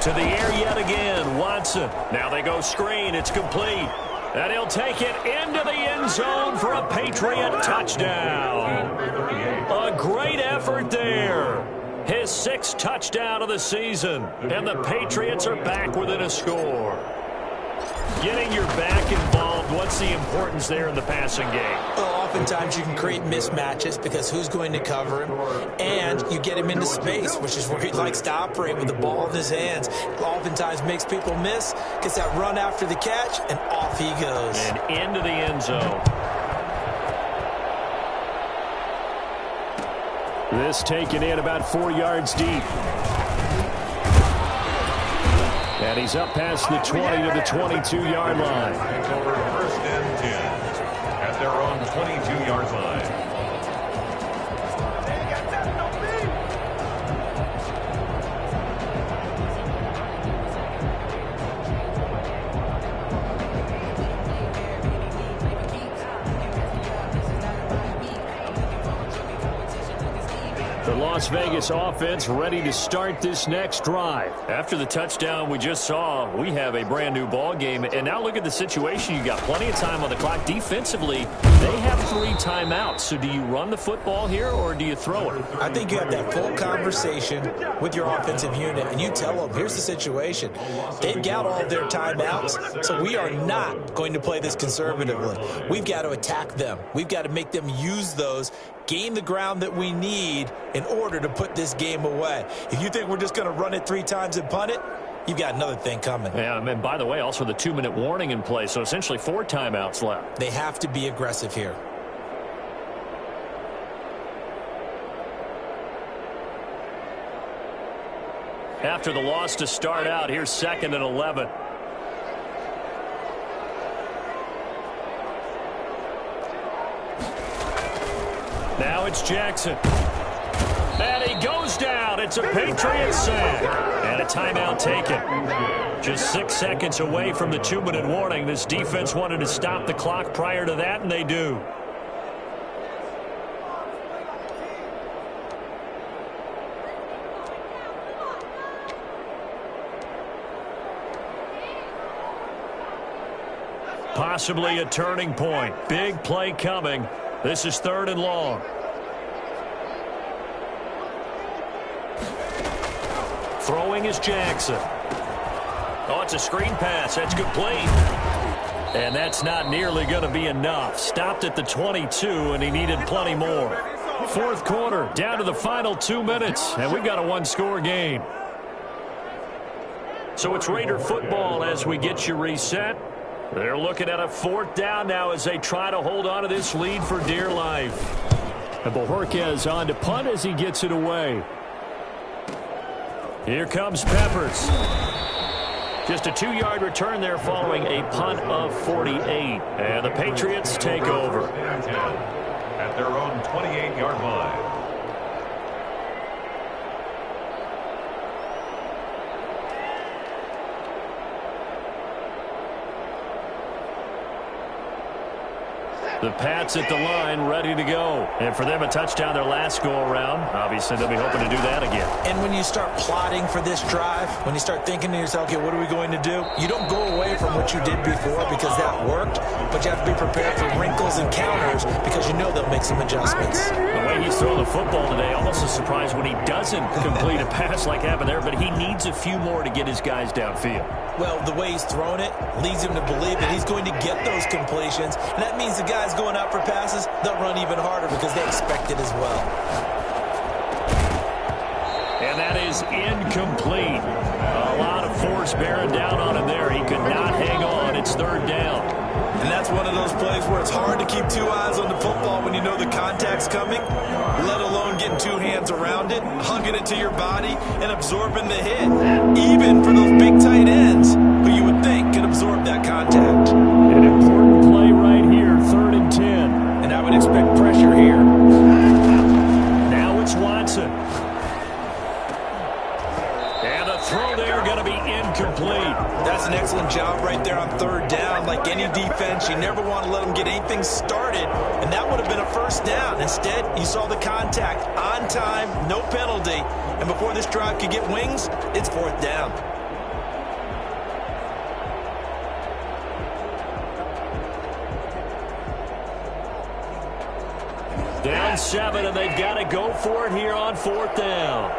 To the air yet again, Watson. Now they go screen. It's complete. And he'll take it into the end zone for a Patriot touchdown. A great effort there. His 6th touchdown of the season. And the Patriots are back within a score. Getting your back involved, what's the importance there in the passing game? Well, oftentimes you can create mismatches because who's going to cover him, and you get him into space, which is where he likes to operate with the ball in his hands. Oftentimes makes people miss, gets that run after the catch, and off he goes. And into the end zone. This taken in about 4 yards deep. And he's up past the 20 to the 22-yard line. Over 1st and 10 at their own 22-yard line. The Las Vegas offense ready to start this next drive. After the touchdown we just saw, we have a brand new ball game. And now look at the situation. You got plenty of time on the clock. Defensively, they have 3 timeouts. So do you run the football here or do you throw it? I think you have that full conversation with your offensive unit, and you tell them, here's the situation. They've got all of their timeouts, so we are not going to play this conservatively. We've got to attack them. We've got to make them use those, gain the ground that we need in order to put this game away. If you think we're just going to run it 3 times and punt it, you've got another thing coming. Yeah, and by the way, also the 2-minute warning in play, so essentially 4 timeouts left. They have to be aggressive here. After the loss to start out, here's 2nd and 11. Now it's Jackson. And he goes down. It's a Patriot sack. And a timeout taken. Just 6 seconds away from the 2-minute warning. This defense wanted to stop the clock prior to that, and they do. Possibly a turning point. Big play coming. This is 3rd and long. Throwing is Jackson. Oh, it's a screen pass. That's complete. And that's not nearly going to be enough. Stopped at the 22, and he needed plenty more. 4th quarter, down to the final 2 minutes, and we've got a 1-score game. So it's Raider football as we get you reset. They're looking at a 4th down now as they try to hold on to this lead for dear life. And Bojorquez on to punt as he gets it away. Here comes Peppers. Just a 2-yard return there following a punt of 48. And the Patriots take over. At their own 28-yard line. The Pats at the line, ready to go. And for them, a touchdown their last go-around. Obviously, they'll be hoping to do that again. And when you start plotting for this drive, when you start thinking to yourself, okay, what are we going to do? You don't go away from what you did before because that worked, but you have to be prepared for wrinkles and counters because you know they'll make some adjustments. The way he's throwing the football today, almost a surprise when he doesn't complete a pass like happened there, but he needs a few more to get his guys downfield. Well, the way he's thrown it leads him to believe that he's going to get those completions, and that means the guys going out for passes, they'll run even harder because they expect it as well. And that is incomplete. A lot of force bearing down on him there. He could not hang on. It's third down. And that's one of those plays where it's hard to keep two eyes on the football when you know the contact's coming, let alone getting two hands around it, hugging it to your body, and absorbing the hit. Even for those big tight ends who you would think could absorb that contact. An important play right here, 3rd and 10. And I would expect pressure here. Now it's Watson. And the throw there going to be incomplete. That's an excellent job right there on 3rd down. Like any defense, you never want to let them get anything started, and that would have been a first down. Instead, you saw the contact on time, no penalty, and before this drive could get wings, it's 4th down. Down 7, and they've got to go for it here on 4th down.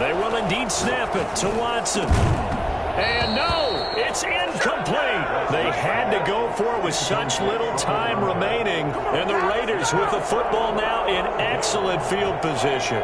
They will indeed snap it to Watson. And no, it's incomplete. They had to go for it with such little time remaining. And the Raiders with the football now in excellent field position.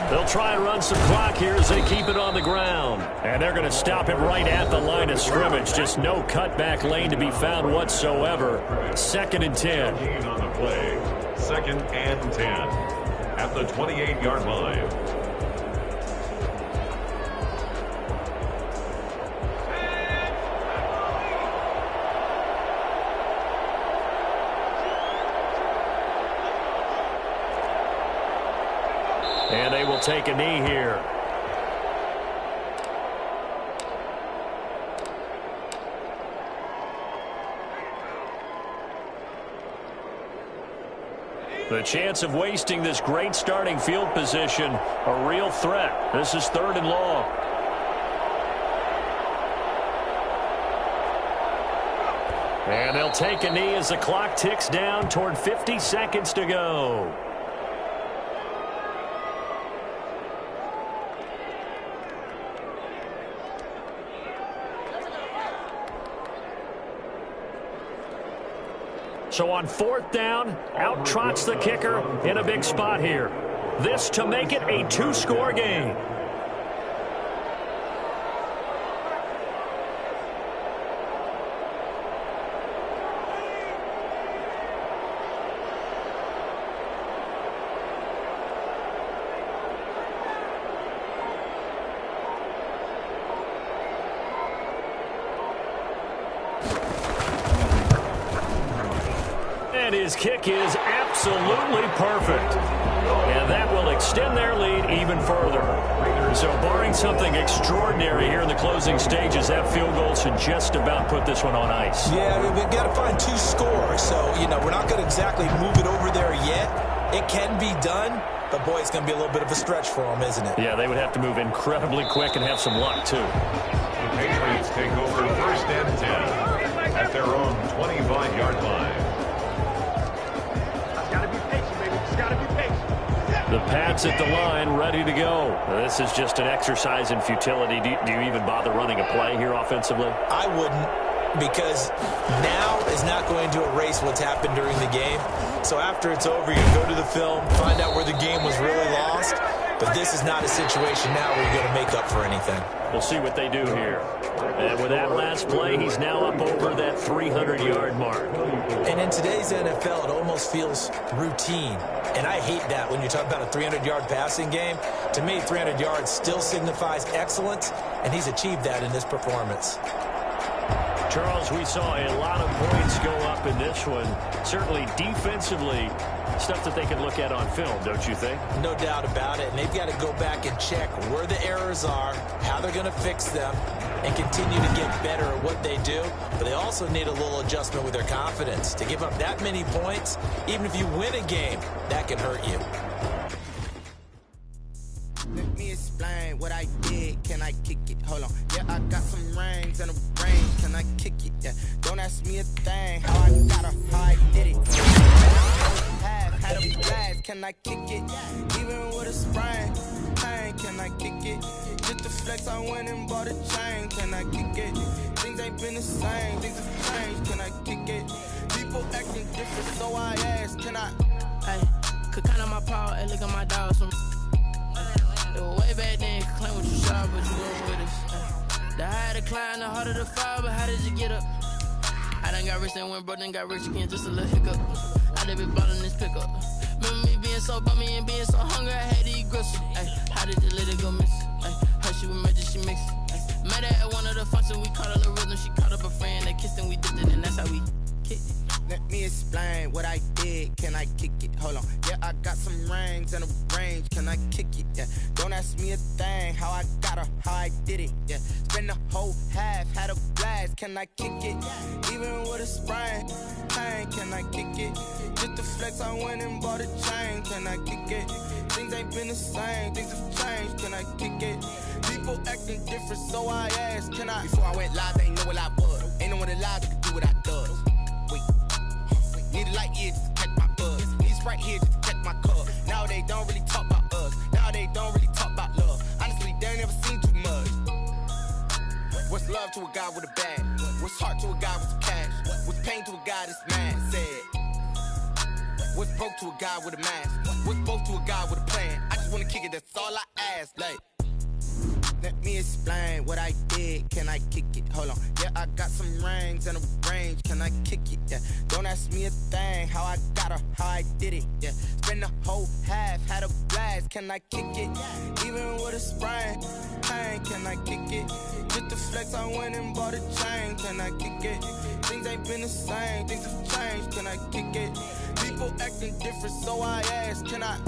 They'll try and run some clock here as they keep it on the ground. And they're going to stop it right at the line of scrimmage. Just no cutback lane to be found whatsoever. 2nd and 10. On the play. 2nd and 10. At the 28-yard line. And they will take a knee here. The chance of wasting this great starting field position, a real threat. This is 3rd and long. And they'll take a knee as the clock ticks down toward 50 seconds to go. So on 4th down, out trots the kicker in a big spot here. This to make it a 2-score game. And his kick is absolutely perfect. And that will extend their lead even further. So barring something extraordinary here in the closing stages, that field goal should just about put this one on ice. Yeah, we've got to find 2 scores. So, we're not going to exactly move it over there yet. It can be done, but boy, it's going to be a little bit of a stretch for them, isn't it? Yeah, they would have to move incredibly quick and have some luck, too. The Patriots take over 1st and 10 at their own 25-yard line. The Pats at the line, ready to go. This is just an exercise in futility. Do you even bother running a play here offensively? I wouldn't, because now is not going to erase what's happened during the game. So after it's over, you go to the film, find out where the game was really lost. But this is not a situation now where you're going to make up for anything. We'll see what they do here. And with that last play, he's now up over that 300-yard mark. And in today's NFL, it almost feels routine. And I hate that when you talk about a 300-yard passing game. To me, 300 yards still signifies excellence, and he's achieved that in this performance. Charles, we saw a lot of points go up in this one. Certainly defensively, stuff that they can look at on film, don't you think? No doubt about it. And they've got to go back and check where the errors are, how they're going to fix them, and continue to get better at what they do. But they also need a little adjustment with their confidence. To give up that many points, even if you win a game, that can hurt you. Let me explain what I did. Can I kick it? Hold on. Yeah, I got some rings and a range. Can I kick it? Yeah. Don't ask me a thing. How I got her, how I did it. Had a blast. Can I kick it? Even with a sprain. Pain. Can I kick it? Just the flex, I went and bought a chain. Can I kick it? Things ain't been the same. Things have changed. Can I kick it? People acting different, so I ask. Can I? Hey, could count on my power and look at my dogs. Way back then, you could claim what you saw, but you weren't with us. The higher the climb, the harder the fall, but how did you get up? I done got rich and went broke, then got rich again, just a little hiccup. I done been ballin' this pickup. Remember me being so bummy and being so hungry, I had to eat gristle. Ay, how did you let it go miss? Ay, her she was magic, she mixed. Met her at one of the functions, we caught a little rhythm, she caught up a friend, they kissed and we dipped it, and that's how we kicked it. Let me explain what I did. Can I kick it? Hold on. Yeah, I got some rings and a range. Can I kick it? Yeah. Don't ask me a thing. How I got her, how I did it. Yeah. Spend the whole half, had a blast. Can I kick it? Even with a sprain. Pain. Can I kick it? Just the flex, I went and bought a chain. Can I kick it? Things ain't been the same. Things have changed. Can I kick it? People acting different, so I asked. Can I? Before I went live, they ain't know what I was. Ain't no one alive that could do what I does. Need a light here just to catch my buzz. Need a Sprite here just to catch my cup. Now they don't really talk about us. Now they don't really talk about love. Honestly, they ain't never seen too much. What's love to a guy with a bag? What's heart to a guy with some cash? What's pain to a guy that's mad? Said. What's broke to a guy with a mask? What's both to a guy with a plan? I just wanna kick it, that's all I ask. Like, let me explain what I did. Can I kick it? Hold on. Yeah, I got some rings and a range. Can I kick it? Yeah. Don't ask me a thing. How I got her, how I did it. Yeah. Spend the whole half, had a blast. Can I kick it? Even with a sprain. Pain. Can I kick it? Just the flex, I went and bought a chain. Can I kick it? Things ain't been the same. Things have changed. Can I kick it? People acting different, so I ask. Can I?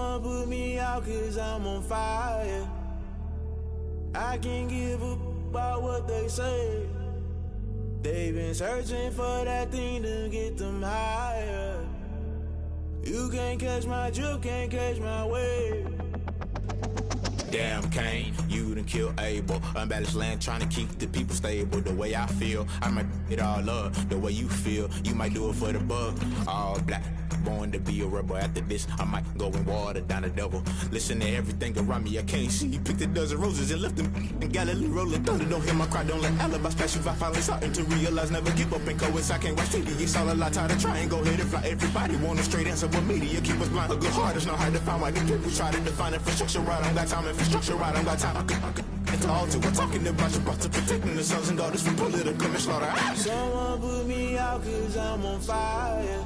Someone put me out 'cause I'm on fire. I can't give a about what they say. They've been searching for that thing to get them higher. You can't catch my drift, can't catch my wave. Damn, Kane, you done killed Abel. Unbalanced land, trying to keep the people stable. The way I feel, I might it all up. The way you feel, you might do it for the bug. All black, born to be a rebel. After this, I might go and water down the devil. Listen to everything around me, I can't see. Picked a dozen roses and left them in Galilee rolling thunder. Don't hear my cry, don't let alibis pass you. I finally starting to realize, never give up and coincide. Can't watch TV, it's all a lot. Tired of trying, go ahead and fly. Everybody want a straight answer, but media keep us blind. A good heart is not hard to find. Why the people try to define infrastructure right? I don't got time, infrastructure right, I don't got time. I could it's all to we're talking about your to protecting the sons and daughters from political and slaughter. Someone put me out 'cause I'm on fire.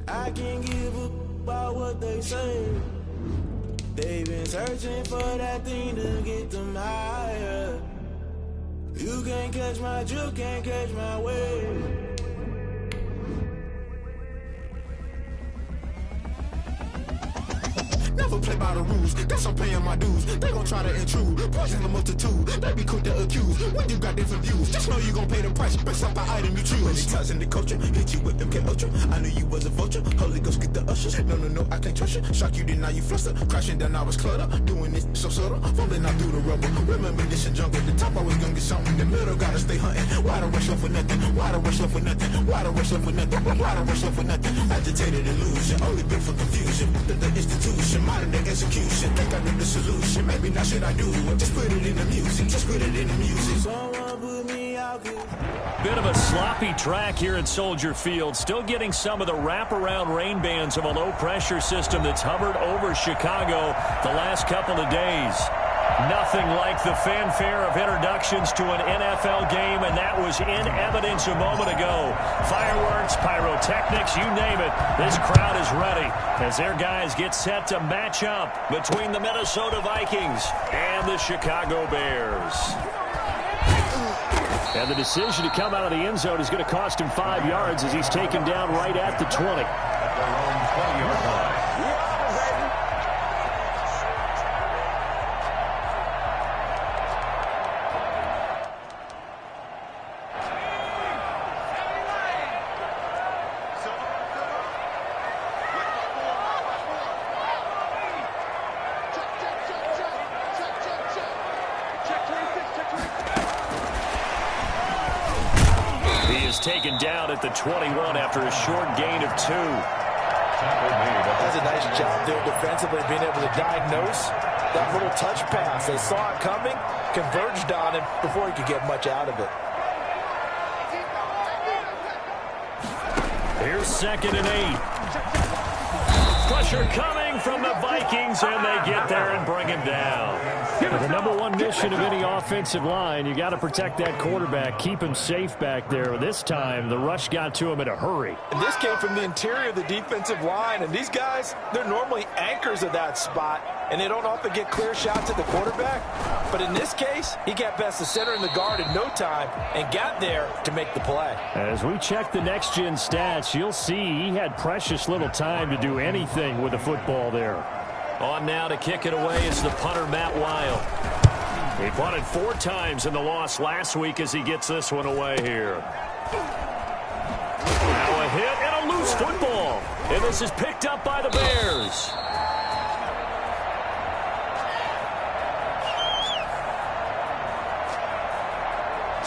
I can't give a about what they say. They've been searching for that thing to get them higher. You can't catch my drift, can't catch my wave. Never play by the rules, guess I'm paying my dues. They gon' try to intrude, poison the multitude. They be quick to accuse, when you got different views. Just know you gon' pay the price, based off the item you choose. When it's ties in the culture, hit you with MK Ultra. I knew you was a vulture, Holy Ghost get the ushers. No, I can't trust you. Shock you, then now you fluster. Crashing down, I was clutter. Doing this so subtle, falling out through the rubble. Remember this a jungle, the top always gonna get something. In the middle, gotta stay hunting. Why the rush left for nothing? Why the rush left for nothing? Why the rush left for nothing? Why the rush left for nothing? Agitated illusion, only big for confusion. The institution, modern day execution. Think I know the solution. Maybe not should I do it? Just put it in the music. Just put it in the music. Someone put me out. Bit of a sloppy track here at Soldier Field. Still getting some of the wraparound rain bands of a low-pressure system that's hovered over Chicago the last couple of days. Nothing like the fanfare of introductions to an NFL game, and that was in evidence a moment ago. Fireworks, pyrotechnics, you name it. This crowd is ready as their guys get set to match up between the Minnesota Vikings and the Chicago Bears. And the decision to come out of the end zone is going to cost him 5 yards as he's taken down right at the 20. Taken down at the 21 after a short gain of 2. Does a nice job there defensively, being able to diagnose that little touch pass. They saw it coming, converged on him before he could get much out of it. Here's 2nd and 8. Pressure coming from the Vikings, and they get there and bring him down. The number one mission of any offensive line, you got to protect that quarterback, keep him safe back there. This time, the rush got to him in a hurry. And this came from the interior of the defensive line, and these guys, they're normally anchors of that spot, and they don't often get clear shots at the quarterback. But in this case, he got past the center and the guard in no time and got there to make the play. As we check the next-gen stats, you'll see he had precious little time to do anything with the football there. On now to kick it away is the punter, Matt Wild. He punted 4 times in the loss last week as he gets this one away here. Now a hit and a loose football. And this is picked up by the Bears.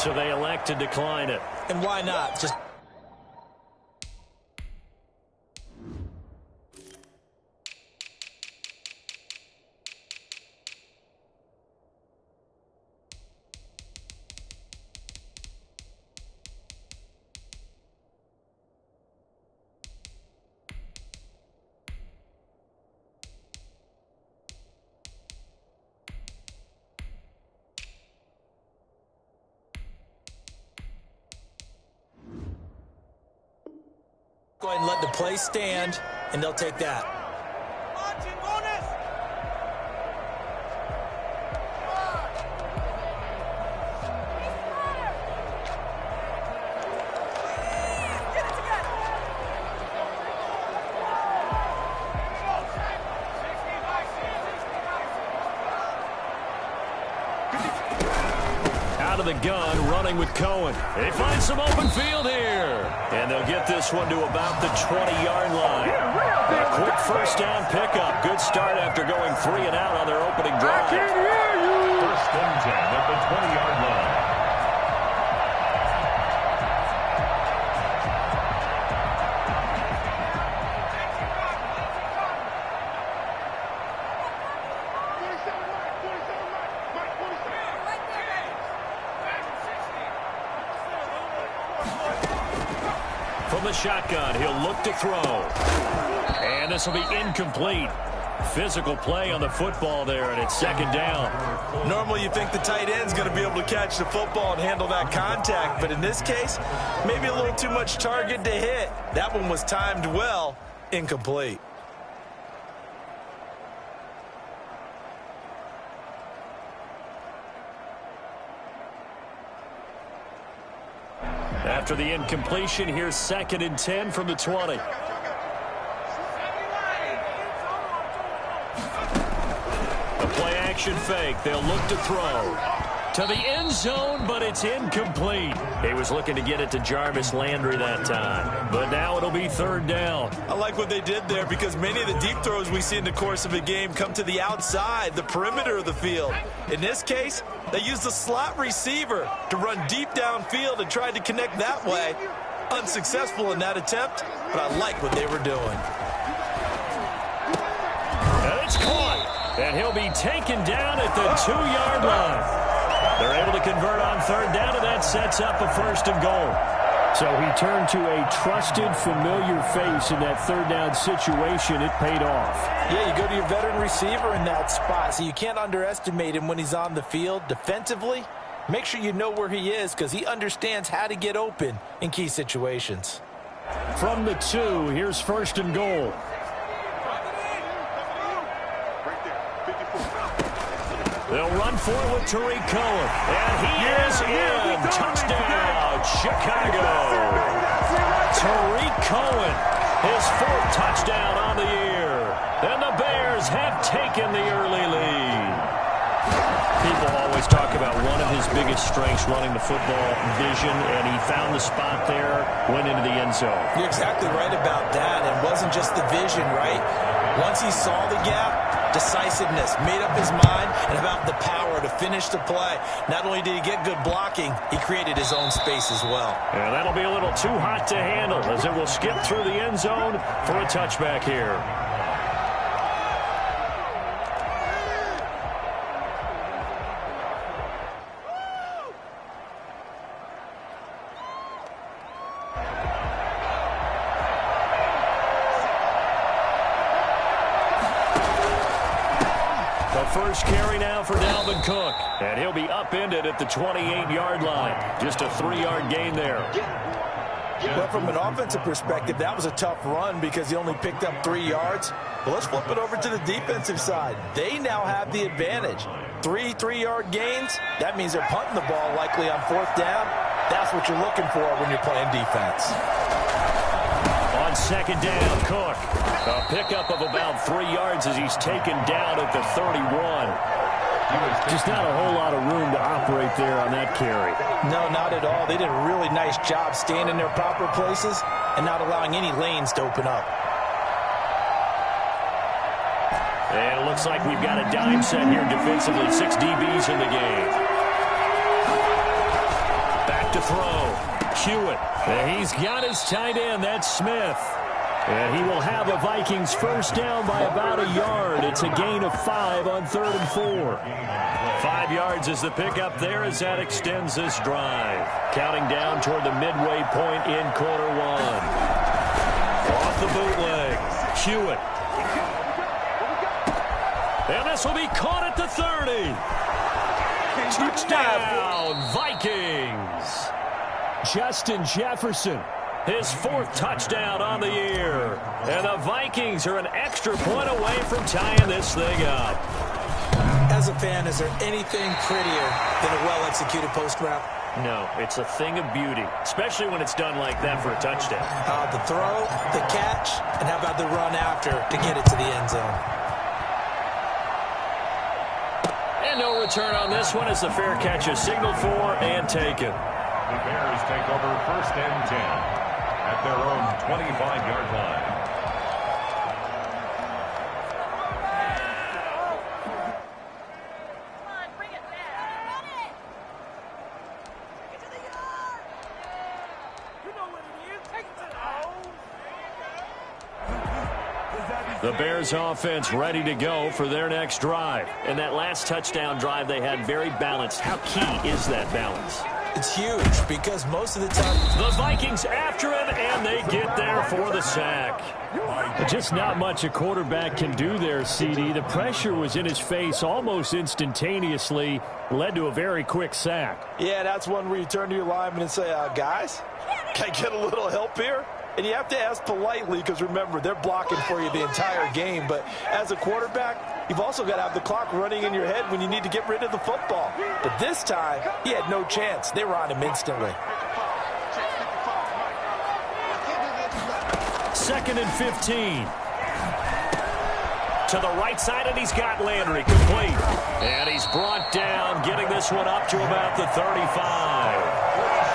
So they elect to decline it. And why not? Just go ahead and let the play stand, and they'll take that. out of the gun, running with Cohen. They find some open field here. And they'll get this one to about the 20-yard line. A quick first down pickup. Good start after going 3 and out on their opening drive. First and 10 at the 20-yard line. From the shotgun, he'll look to throw. And this will be incomplete. Physical play on the football there, and it's second down. Normally you think the tight end's going to be able to catch the football and handle that contact, but in this case, maybe a little too much target to hit. That one was timed well, incomplete. After the incompletion, here's second and 10 from the 20. A play-action fake. They'll look to throw. To the end zone, but it's incomplete. He was looking to get it to Jarvis Landry that time. But now it'll be third down. I like what they did there because many of the deep throws we see in the course of a game come to the outside, the perimeter of the field. In this case, they used the slot receiver to run deep downfield and tried to connect that way. Unsuccessful in that attempt, but I like what they were doing. And it's caught, and he'll be taken down at the 2-yard line. They're able to convert on third down, and that sets up a first and goal. So he turned to a trusted, familiar face in that third down situation. It paid off. Yeah, you go to your veteran receiver in that spot, so you can't underestimate him when he's on the field. Defensively, make sure you know where he is because he understands how to get open in key situations. From the 2, here's first and goal. They'll run for it with Tariq Cohen. And he is in. Touchdown, Chicago. Tariq Cohen, his 4th touchdown on the year. And the Bears have taken the early lead. People always talk about one of his biggest strengths running the football, vision, and he found the spot there, went into the end zone. You're exactly right about that. It wasn't just the vision, right? Once he saw the gap, decisiveness, made up his mind, and about the power to finish the play. Not only did he get good blocking, he created his own space as well. And that'll be a little too hot to handle as it will skip through the end zone for a touchback here. First carry now for Dalvin Cook. And he'll be upended at the 28-yard line. Just a 3-yard gain there. Well, from an offensive perspective, that was a tough run because he only picked up 3 yards. Well, let's flip it over to the defensive side. They now have the advantage. 3 3-yard gains, that means they're punting the ball likely on 4th down. That's what you're looking for when you're playing defense. On second down, Cook. A pickup of about 3 yards as he's taken down at the 31. Just not a whole lot of room to operate there on that carry. No, not at all. They did a really nice job staying in their proper places and not allowing any lanes to open up. And it looks like we've got a dime set here defensively. 6 DBs in the game. Back to throw. Hewitt. And he's got his tight end. That's Smith. And he will have a Vikings first down by about a yard. It's a gain of 5 on 3rd and 4. 5 yards is the pickup there as that extends this drive. Counting down toward the midway point in quarter 1. Off the bootleg. Hewitt. And this will be caught at the 30. Touchdown, Vikings. Justin Jefferson. His 4th touchdown on the year. And the Vikings are an extra point away from tying this thing up. As a fan, is there anything prettier than a well-executed post route? No, it's a thing of beauty, especially when it's done like that for a touchdown. The throw, the catch, and how about the run after to get it to the end zone? And no return on this one as the fair catch is signaled for and taken. The Bears take over 1st and 10 at their own 25-yard line. The Bears offense ready to go for their next drive. And that last touchdown drive they had very balanced. How key is that balance? It's huge because most of the time the Vikings after him, and they get there for the sack. Just not much a quarterback can do there, CD. The pressure was in his face almost instantaneously, led to a very quick sack. Yeah, that's one where you turn to your lineman and say, guys, can I get a little help here? And you have to ask politely because, remember, they're blocking for you the entire game. But as a quarterback, you've also got to have the clock running in your head when you need to get rid of the football. But this time, he had no chance. They were on him instantly. 2nd and 15. To the right side, and he's got Landry complete. And he's brought down, getting this one up to about the 35.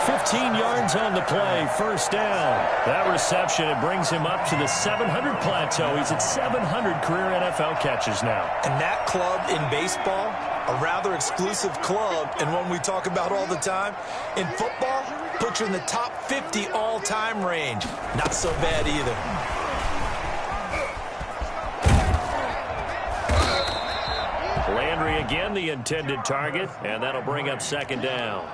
15 yards on the play, 1st down. That reception, it brings him up to the 700 plateau. He's at 700 career NFL catches now. And that club in baseball, a rather exclusive club, and one we talk about all the time. In football, puts you in the top 50 all-time range. Not so bad either. Landry again, the intended target, and that'll bring up 2nd down.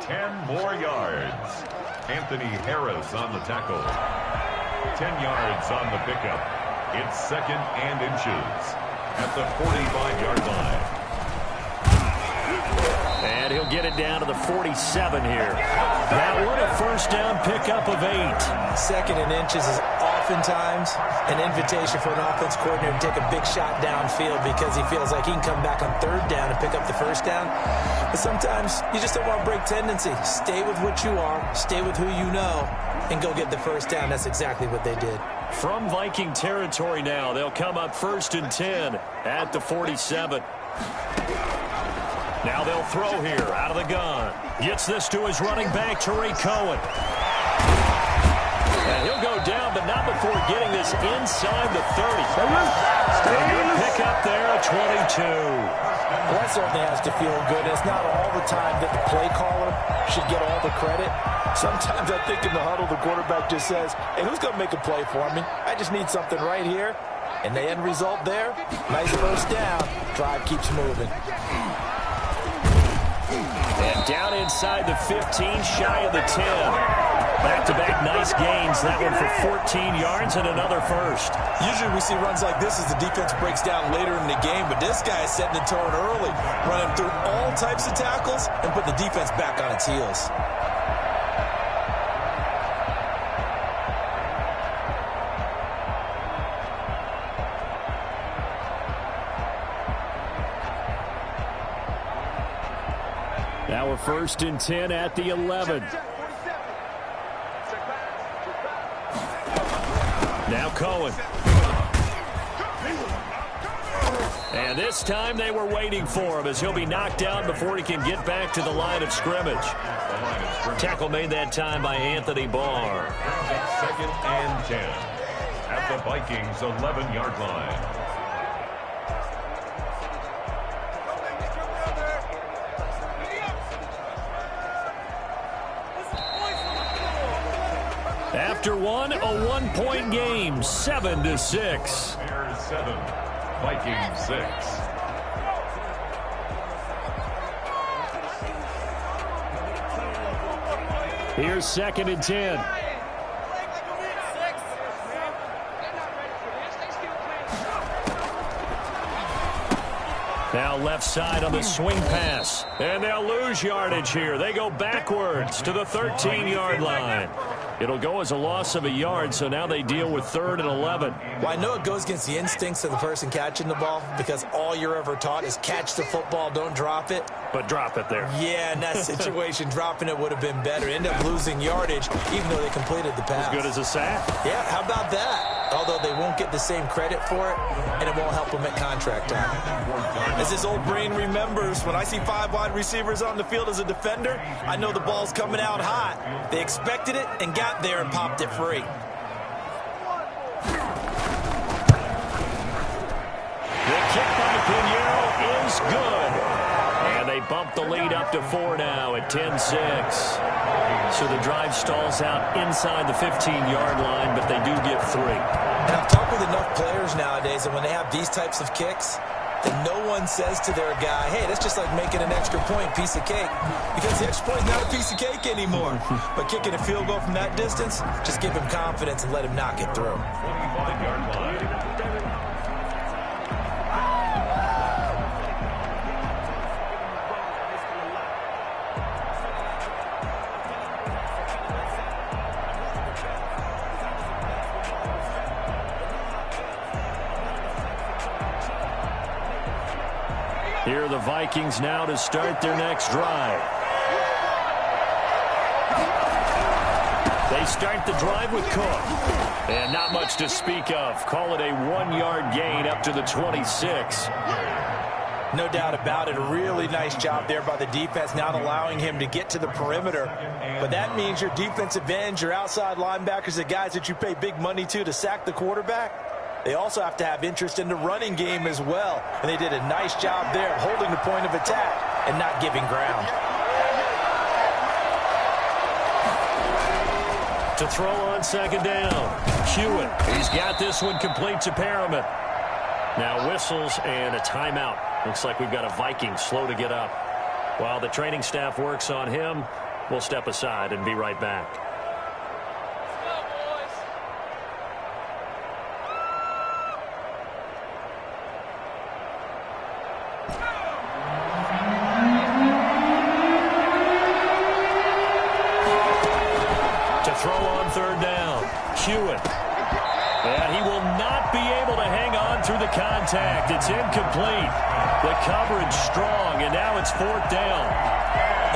10 more yards. Anthony Harris on the tackle. 10 yards on the pickup. It's 2nd and inches at the 45-yard line. And he'll get it down to the 47 here. That one a 1st down pickup of 8. 2nd and inches is oftentimes an invitation for an offense coordinator to take a big shot downfield because he feels like he can come back on 3rd down and pick up the 1st down. But sometimes you just don't want to break tendency. Stay with what you are, stay with who you know, and go get the 1st down. That's exactly what they did. From Viking territory now, they'll come up 1st and 10 at the 47. Now they'll throw here out of the gun. Gets this to his running back, Tariq Cohen. And he'll go down, but not before getting this inside the 30. Pick up there at 22. Well, that certainly has to feel good. It's not all the time that the play caller should get all the credit. Sometimes I think in the huddle, the quarterback just says, hey, who's going to make a play for me? I just need something right here. And the end result there, nice 1st down. Drive keeps moving. And down inside the 15, shy of the 10. Back-to-back nice gains. That one for 14 yards and another 1st. Usually we see runs like this as the defense breaks down later in the game, but this guy is setting the tone early, running through all types of tackles and put the defense back on its heels. Now a 1st and 10 at the 11. Now Cohen. And this time they were waiting for him as he'll be knocked down before he can get back to the line of scrimmage. Tackle made that time by Anthony Barr. 2nd and 10 at the Vikings' 11-yard line. After one, a 1-point game, 7-6. Bears 7, Vikings 6. Here's 2nd and 10. Now left side on the swing pass. And they'll lose yardage here. They go backwards to the 13-yard line. It'll go as a loss of a yard, so now they deal with 3rd and 11. Well, I know it goes against the instincts of the person catching the ball because all you're ever taught is catch the football, don't drop it. But drop it there. Yeah, in that situation, dropping it would have been better. End up losing yardage, even though they completed the pass. As good as a sack. Yeah, how about that? although they won't get the same credit for it, and it won't help them at contract time. As his old brain remembers, when I see 5 wide receivers on the field as a defender, I know the ball's coming out hot. They expected it and got there and popped it free. The kick by Pinheiro is good. And they bump the lead up to 4 now at 10-6. So the drive stalls out inside the 15-yard line, but they do get 3. And I've talked with enough players nowadays that when they have these types of kicks, that no one says to their guy, hey, that's just like making an extra point, piece of cake. Because the extra point is not a piece of cake anymore. But kicking a field goal from that distance, just give him confidence and let him knock it through. 25-yard line. Here are the Vikings now to start their next drive. They start the drive with Cook. And not much to speak of. Call it a 1-yard gain up to the 26. No doubt about it. A really nice job there by the defense, not allowing him to get to the perimeter. But that means your defensive ends, your outside linebackers, the guys that you pay big money to sack the quarterback, they also have to have interest in the running game as well. And they did a nice job there holding the point of attack and not giving ground. To throw on second down, Hewitt. He's got this one complete to Perriman. Now whistles and a timeout. Looks like we've got a Viking slow to get up. While the training staff works on him, we'll step aside and be right back. Throw on third down. Hewitt. And he will not be able to hang on through the contact. It's incomplete. The coverage strong, and now it's 4th down.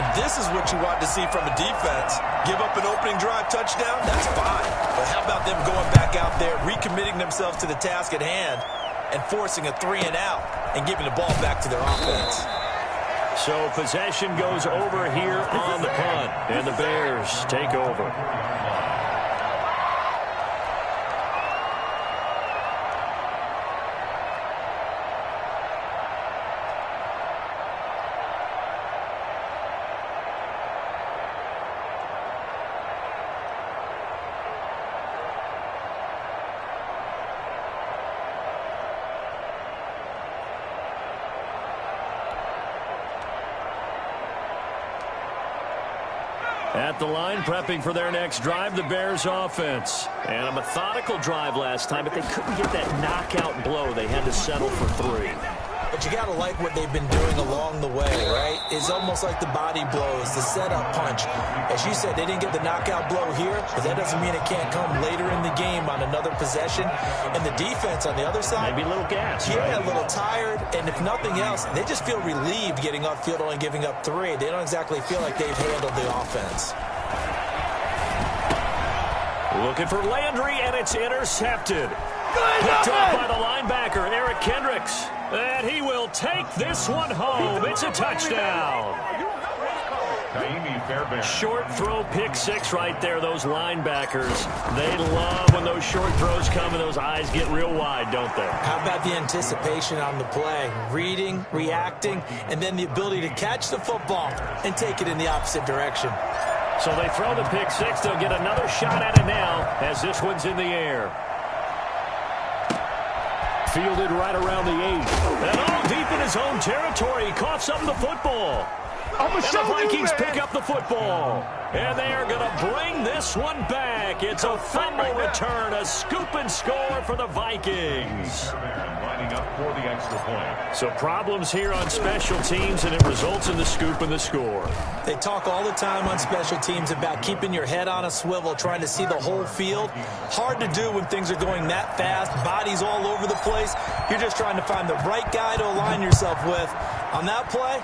And this is what you want to see from a defense. Give up an opening drive touchdown, that's fine. But how about them going back out there, recommitting themselves to the task at hand, and forcing a 3-and-out and giving the ball back to their offense. So possession goes over here on the punt, and the Bears take over. At the line, prepping for their next drive, the Bears offense. And a methodical drive last time, but they couldn't get that knockout blow. They had to settle for 3. But you got to like what they've been doing along the way, right? It's almost like the body blows, the setup punch. As you said, they didn't get the knockout blow here, but that doesn't mean it can't come later in the game on another possession. And the defense on the other side, maybe a little gas. Yeah, right? A little tired. And if nothing else, they just feel relieved getting upfield, only giving up 3. They don't exactly feel like they've handled the offense. Looking for Landry, and it's intercepted. Picked off by the linebacker, Eric Kendricks. And he will take this one home. It's a touchdown. Short throw, pick 6 right there. Those linebackers, they love when those short throws come and those eyes get real wide, don't they? How about the anticipation on the play? Reading, reacting, and then the ability to catch the football and take it in the opposite direction. So they throw the pick 6. They'll get another shot at it now as this one's in the air. Fielded right around the 8. And all deep in his own territory. He coughs up the football. And the Vikings pick up the football. And they are going to bring this one back. It's a fumble return, a scoop and score for the Vikings. Lining up for the extra point. So problems here on special teams, and it results in the scoop and the score. They talk all the time on special teams about keeping your head on a swivel, trying to see the whole field. Hard to do when things are going that fast, bodies all over the place. You're just trying to find the right guy to align yourself with. On that play,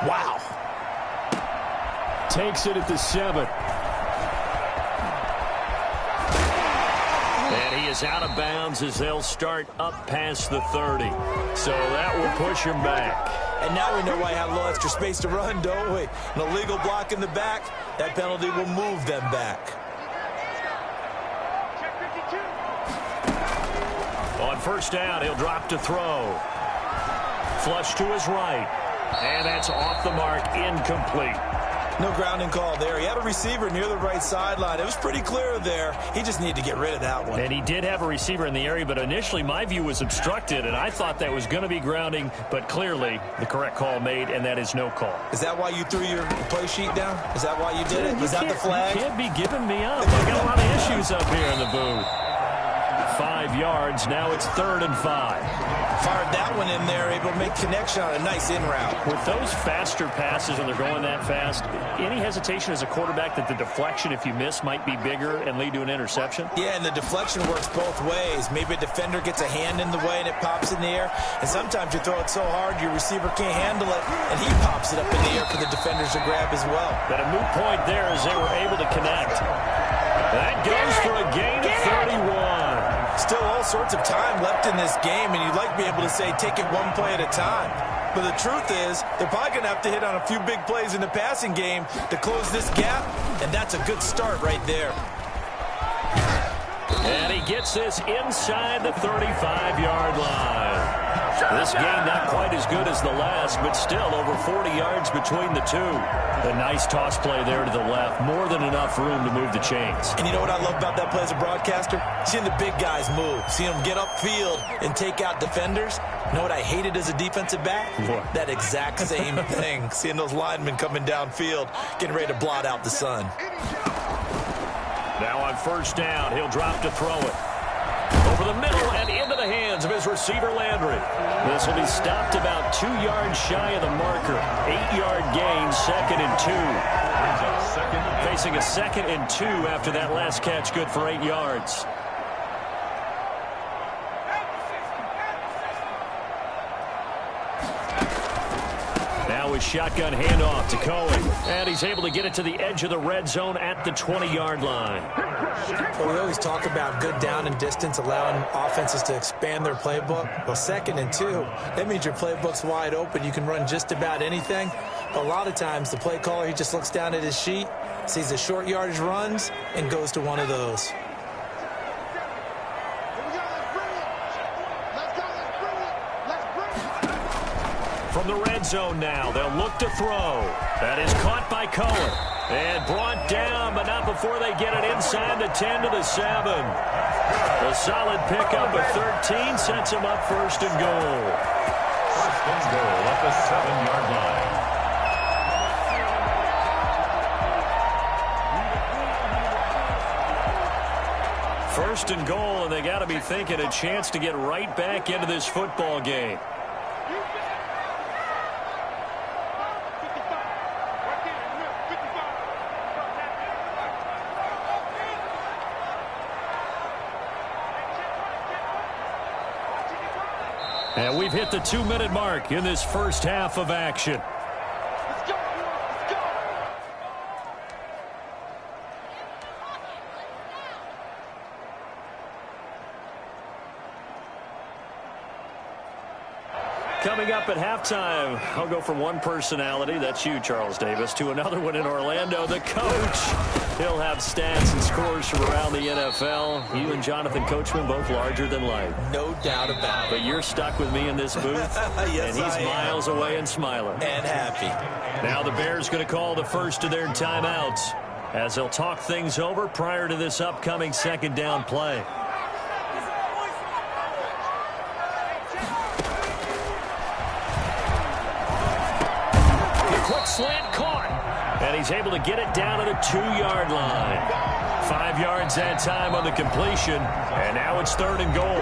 wow. Takes it at the 7. And he is out of bounds as they'll start up past the 30. So that will push him back. And now we know why he had a little extra space to run, don't we? An illegal block in the back, that penalty will move them back. On first down, he'll drop to throw. Flush to his right. And that's off the mark, incomplete. No grounding call there. He had a receiver near the right sideline. It was pretty clear there. He just needed to get rid of that one. And he did have a receiver in the area, but initially my view was obstructed, and I thought that was going to be grounding, but clearly the correct call made, and that is no call. Is that why you threw your play sheet down? Is that why you did it? Was that the flag? You can't be giving me up. I got a lot of issues up here in the booth. 5 yards. Now it's 3rd and 5. Fired that one in there, able to make connection on a nice in route. With those faster passes and they're going that fast, any hesitation as a quarterback that the deflection, if you miss, might be bigger and lead to an interception? Yeah, and the deflection works both ways. Maybe a defender gets a hand in the way and it pops in the air. And sometimes you throw it so hard your receiver can't handle it, and he pops it up in the air for the defenders to grab as well. But a moot point there as they were able to connect. That goes for a gain of 31. Still all sorts of time left in this game, and you'd like to be able to say take it one play at a time. But the truth is, they're probably going to have to hit on a few big plays in the passing game to close this gap, and that's a good start right there. And he gets this inside the 35-yard line. This game not quite as good as the last, but still over 40 yards between the two. A nice toss play there to the left. More than enough room to move the chains. And you know what I love about that play as a broadcaster? Seeing the big guys move. Seeing them get upfield and take out defenders. You know what I hated as a defensive back? What? That exact same thing. Seeing those linemen coming downfield, getting ready to blot out the sun. Now on first down, he'll drop to throw it. Over the middle and into the hands of his receiver, Landry. This will be stopped about 2 yards shy of the marker. 8-yard gain, 2nd and 2. Facing a 2nd and 2 after that last catch, good for 8 yards. Now his shotgun handoff to Cohen. And he's able to get it to the edge of the red zone at the 20-yard line. Well, we always talk about good down and distance, allowing offenses to expand their playbook. Well, 2nd and 2, that means your playbook's wide open. You can run just about anything. But a lot of times, the play caller, he just looks down at his sheet, sees the short yardage runs, and goes to one of those. From the red zone now, they'll look to throw. That is caught by Cohen. And brought down, but not before they get it inside the 10 to the 7. A solid pickup of 13 sets him up 1st and goal. 1st and goal at the 7-yard line. First and goal, and they got to be thinking a chance to get right back into this football game. And we've hit the 2-minute mark in this first half of action. Coming up at halftime, I'll go from one personality, that's you, Charles Davis, to another one in Orlando, the coach. He'll have stats and scores from around the NFL. You and Jonathan Coachman, both larger than life. No doubt about it. But you're stuck with me in this booth, yes, and he's miles away and smiling. And happy. Now the Bears going to call the first of their timeouts as they'll talk things over prior to this upcoming 2nd down play. Slant caught, and he's able to get it down to the 2-yard line. 5 yards that time on the completion, and now it's 3rd and goal.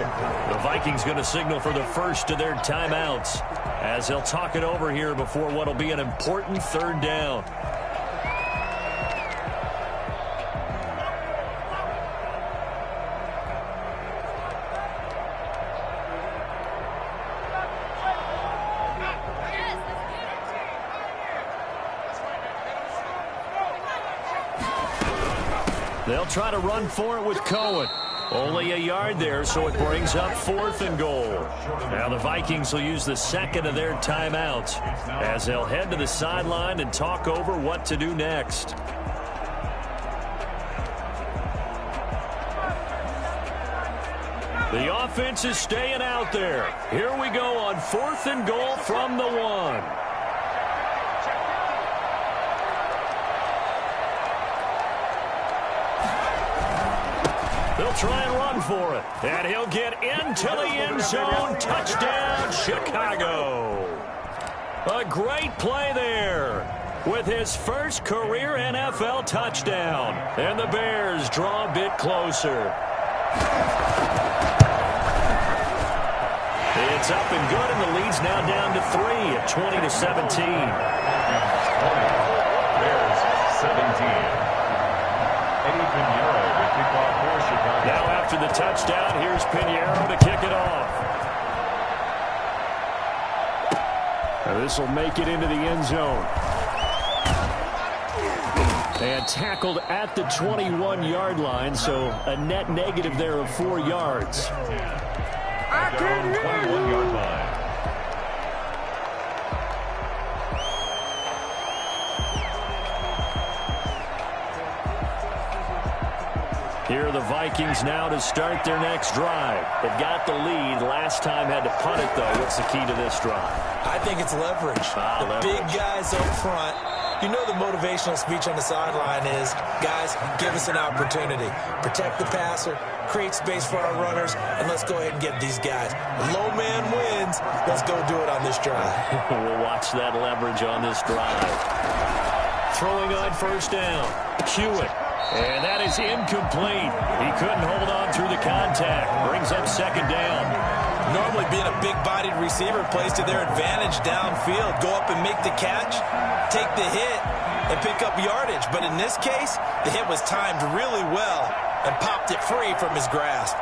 The Vikings going to signal for the first of their timeouts as they'll talk it over here before what will be an important 3rd down. They'll try to run for it with Cohen. Only a yard there, so it brings up 4th and goal. Now the Vikings will use the second of their timeouts as they'll head to the sideline and talk over what to do next. The offense is staying out there. Here we go on 4th and goal from the 1. They'll try and run for it. And he'll get into the end zone. Touchdown, Chicago. A great play there with his first career NFL touchdown. And the Bears draw a bit closer. It's up and good, and the lead's now down to 3 at 20-17. Bears 17. Eddie Piñeiro to kick off for Chicago. Now after the touchdown, here's Piñeiro to kick it off. Now this will make it into the end zone. And tackled at the 21-yard line, so a net negative there of 4 yards. Down 21-yard line. Here are the Vikings now to start their next drive. They've got the lead. Last time had to punt it, though. What's the key to this drive? I think it's leverage. The big guys up front. You know the motivational speech on the sideline is, guys, give us an opportunity. Protect the passer, create space for our runners, and let's go ahead and get these guys. Low man wins. Let's go do it on this drive. We'll watch that leverage on this drive. Throwing on first down. Hewitt. And that is incomplete. He couldn't hold on through the contact. Brings up second down. Normally being a big-bodied receiver plays to their advantage downfield. Go up and make the catch, take the hit, and pick up yardage. But in this case, the hit was timed really well and popped it free from his grasp.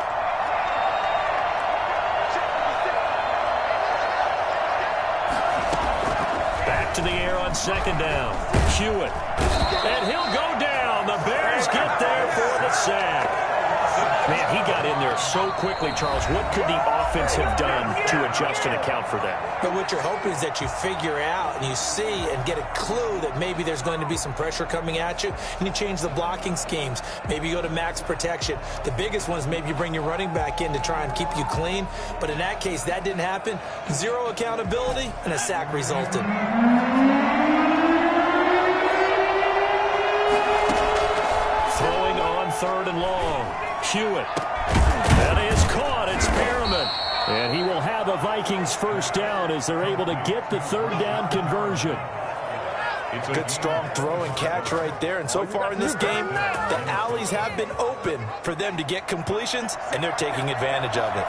Back to the air on second down. Hewitt. And he'll go down. The Bears get there for the sack. Man, he got in there so quickly, Charles. What could the offense have done to adjust and account for that? But what you're hoping is that you figure out and you see and get a clue that maybe there's going to be some pressure coming at you, and you change the blocking schemes. Maybe you go to max protection. The biggest one is maybe you bring your running back in to try and keep you clean. But in that case, that didn't happen. Zero accountability, and a sack resulted. Throwing on third and long. Hewitt. That is caught. It's Perriman. And he will have a Vikings first down as they're able to get the third down conversion. Good strong throw and catch right there. And so far in this game, the alleys have been open for them to get completions, and they're taking advantage of it.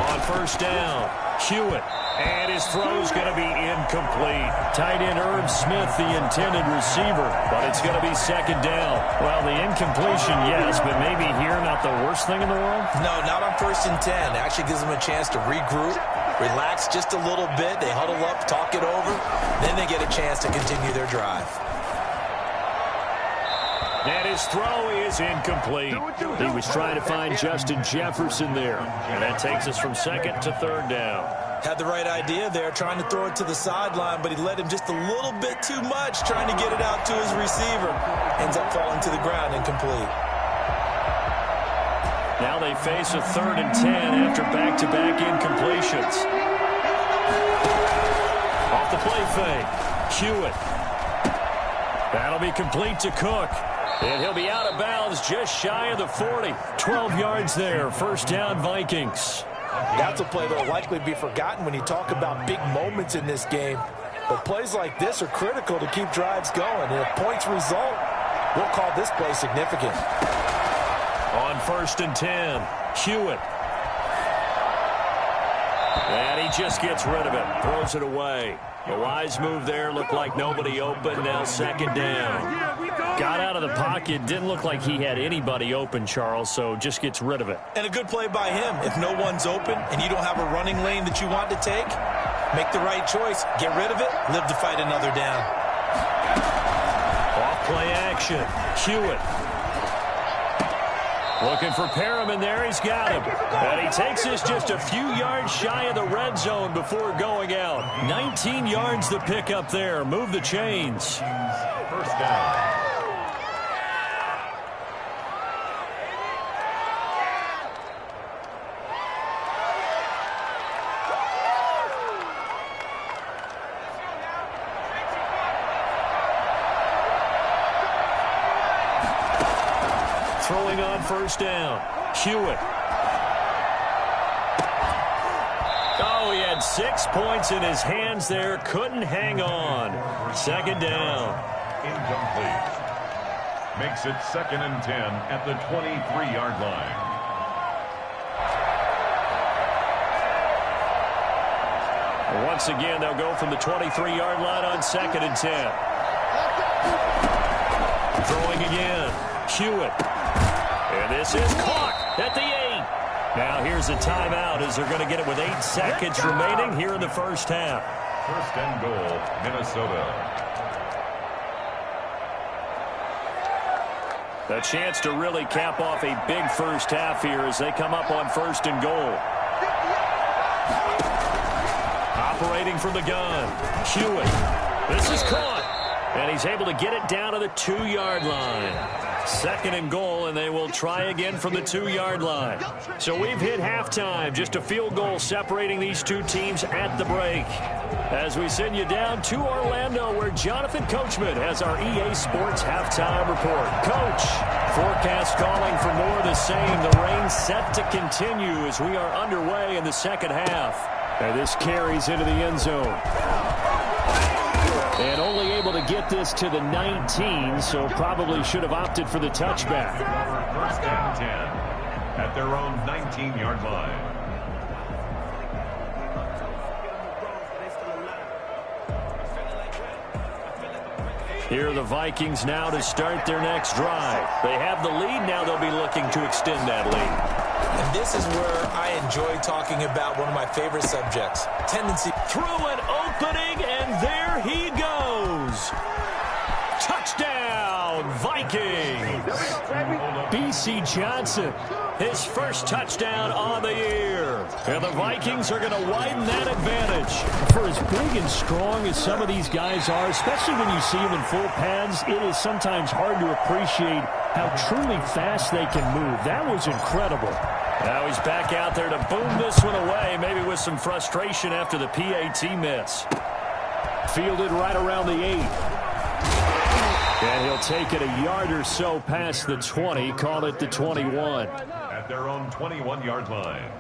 On first down, Hewitt. And his throw's going to be incomplete. Tight end Irv Smith, the intended receiver, but it's going to be second down. Well, the incompletion, yes, but maybe here not the worst thing in the world? No, not on 1st and 10. It actually gives them a chance to regroup, relax just a little bit. They huddle up, talk it over. Then they get a chance to continue their drive. And his throw is incomplete. He was trying to find Justin Jefferson there. And that takes us from second to third down. Had the right idea there, trying to throw it to the sideline, but he led him just a little bit too much, trying to get it out to his receiver. Ends up falling to the ground, incomplete. Now they face a 3rd and 10 after back-to-back incompletions. Off the play fake, Hewitt. That'll be complete to Cook. And he'll be out of bounds just shy of the 40. 12 yards there, first down Vikings. That's a play that will likely be forgotten when you talk about big moments in this game. But plays like this are critical to keep drives going. And if points result, we'll call this play significant. On 1st and 10, Hewitt. And he just gets rid of it, throws it away. A wise move there, looked like nobody open, now second down. Got out of the pocket, didn't look like he had anybody open, Charles, so just gets rid of it. And a good play by him. If no one's open and you don't have a running lane that you want to take, make the right choice, get rid of it, live to fight another down. Off play action, Hewitt. Looking for Parham in there. He's got him. And he takes this just a few yards shy of the red zone before going out. 19 yards to pick up there. Move the chains. First down. Throwing on first down. Hewitt. Oh, he had 6 points in his hands there. Couldn't hang on. Second down. Incomplete. Makes it 2nd and 10 at the 23-yard line. Once again, they'll go from the 23-yard line on 2nd and 10. Throwing again. Hewitt. And this is caught at the 8. Now here's a timeout as they're going to get it with 8 seconds remaining here in the first half. First and goal, Minnesota. A chance to really cap off a big first half here as they come up on 1st and goal. Operating from the gun. Hewitt. This is caught. And he's able to get it down to the 2-yard line. 2nd and goal, and they will try again from the 2-yard line. So we've hit halftime. Just a field goal separating these two teams at the break. As we send you down to Orlando, where Jonathan Coachman has our EA Sports halftime report. Coach, forecast calling for more of the same. The rain set to continue as we are underway in the second half. And this carries into the end zone. And only able to get this to the 19, so probably should have opted for the touchback. First and 10 at their own 19-yard line. Here are the Vikings now to start their next drive. They have the lead. Now they'll be looking to extend that lead. And this is where I enjoy talking about one of my favorite subjects, tendency. Through an opening, and there he goes. Touchdown, Vikings. B.C. Johnson, his first touchdown on the year. And the Vikings are going to widen that advantage. For as big and strong as some of these guys are, especially when you see them in full pads, it is sometimes hard to appreciate how truly fast they can move. That was incredible. Now he's back out there to boom this one away, maybe with some frustration after the PAT miss. Fielded right around the 8. And he'll take it a yard or so past the 20, call it the 21. At their own 21-yard line.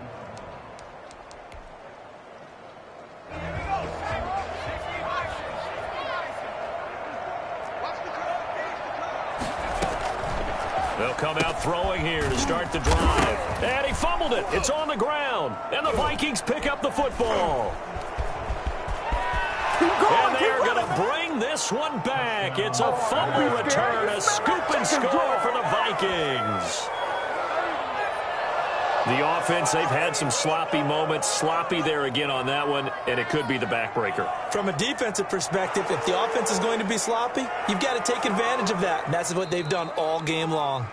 They'll come out throwing here to start the drive. And he fumbled it. It's on the ground. And the Vikings pick up the football. And they're going to bring this one back. It's a fumble return, a scoop and score for the Vikings. The offense, they've had some sloppy moments. Sloppy there again on that one, and it could be the backbreaker. From a defensive perspective, if the offense is going to be sloppy, you've got to take advantage of that. And that's what they've done all game long.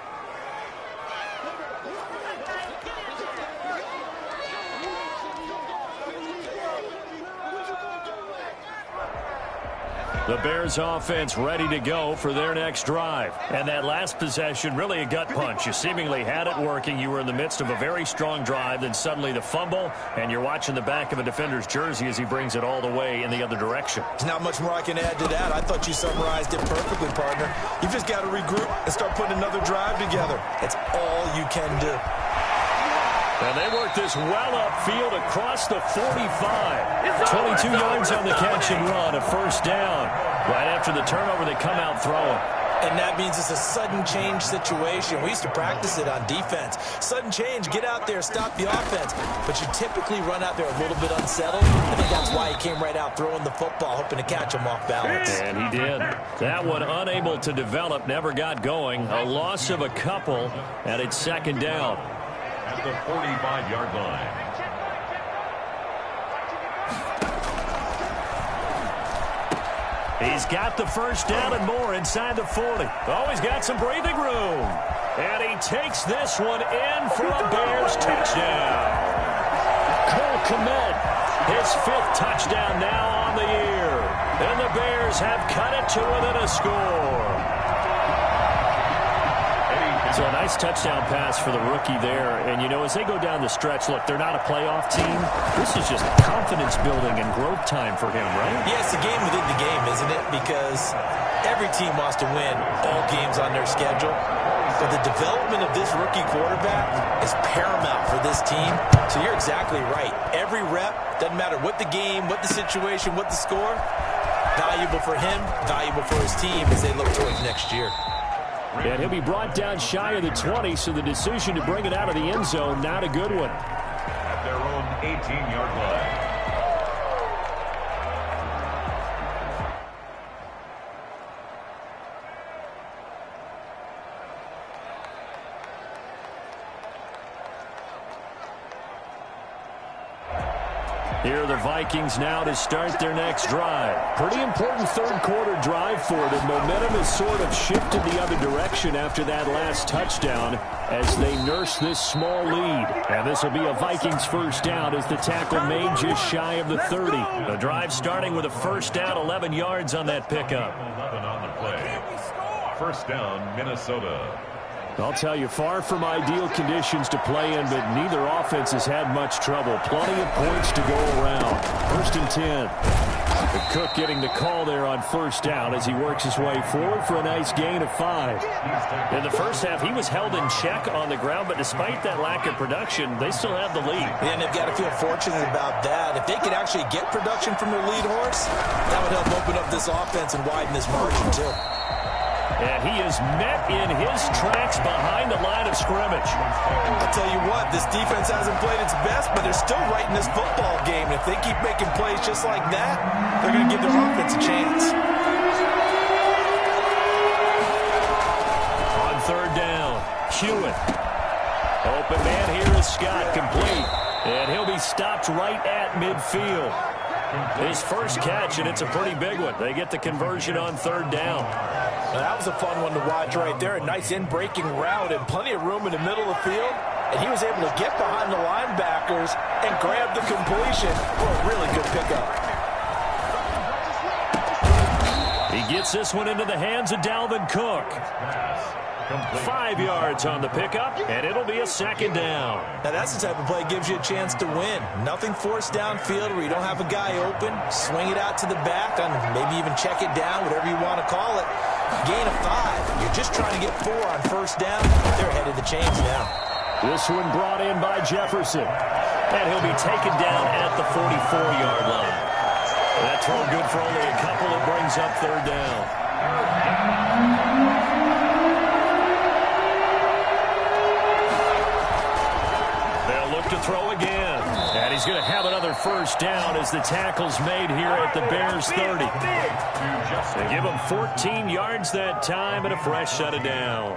The Bears offense ready to go for their next drive. And that last possession, really a gut punch. You seemingly had it working. You were in the midst of a very strong drive. Then suddenly the fumble, and you're watching the back of a defender's jersey as he brings it all the way in the other direction. There's not much more I can add to that. I thought you summarized it perfectly, partner. You've just got to regroup and start putting another drive together. That's all you can do. And they work this well upfield across the 45. 22 yards on the catch and run, a first down. Right after the turnover, they come out throwing. And that means it's a sudden change situation. We used to practice it on defense. Sudden change, get out there, stop the offense. But you typically run out there a little bit unsettled. I think that's why he came right out throwing the football, hoping to catch him off balance. And he did. That one unable to develop, never got going. A loss of a couple, and it's second down. At the 45-yard line. He's got the first down and more inside the 40. Oh, he's got some breathing room. And he takes this one in for a Bears touchdown. Cole Kmet, his 5th touchdown now on the year. And the Bears have cut it to within a score. So a nice touchdown pass for the rookie there. And, you know, as they go down the stretch, look, they're not a playoff team. This is just confidence building and growth time for him, right? Yeah, it's a game within the game, isn't it? Because every team wants to win all games on their schedule. But the development of this rookie quarterback is paramount for this team. So you're exactly right. Every rep, doesn't matter what the game, what the situation, what the score, valuable for him, valuable for his team as they look towards next year. And he'll be brought down shy of the 20, so the decision to bring it out of the end zone, not a good one. At their own 18-yard line. Here are the Vikings now to start their next drive. Pretty important third-quarter drive for them. Momentum has sort of shifted the other direction after that last touchdown as they nurse this small lead. And this will be a Vikings first down as the tackle made just shy of the 30. The drive starting with a first down, 11 yards on that pickup. 11 on the play. First down, Minnesota. I'll tell you, far from ideal conditions to play in, but neither offense has had much trouble. Plenty of points to go around. First and 10. The Cook getting the call there on first down as he works his way forward for a nice gain of 5. In the first half, he was held in check on the ground, but despite that lack of production, they still have the lead. And they've got to feel fortunate about that. If they could actually get production from their lead horse, that would help open up this offense and widen this margin, too. And he is met in his tracks behind the line of scrimmage. I'll tell you what, this defense hasn't played its best, but they're still right in this football game. If they keep making plays just like that, they're going to give their offense a chance. On third down, Hewitt. Open man here is Scott, complete. And he'll be stopped right at midfield. His first catch, and it's a pretty big one. They get the conversion on third down. Now, that was a fun one to watch right there. A nice in-breaking route and plenty of room in the middle of the field. And he was able to get behind the linebackers and grab the completion for a really good pickup. He gets this one into the hands of Dalvin Cook. 5 yards on the pickup, and it'll be a second down. Now, that's the type of play that gives you a chance to win. Nothing forced downfield where you don't have a guy open. Swing it out to the back, and maybe even check it down, whatever you want to call it. Gain of 5. You're just trying to get 4 on first down. They're ahead of the chains now. This one brought in by Jefferson. And he'll be taken down at the 44-yard line. That throw good for only a couple. It brings up third down. To throw again. And he's going to have another first down as the tackle's made here at the Bears 30. They give him 14 yards that time and a fresh set of downs.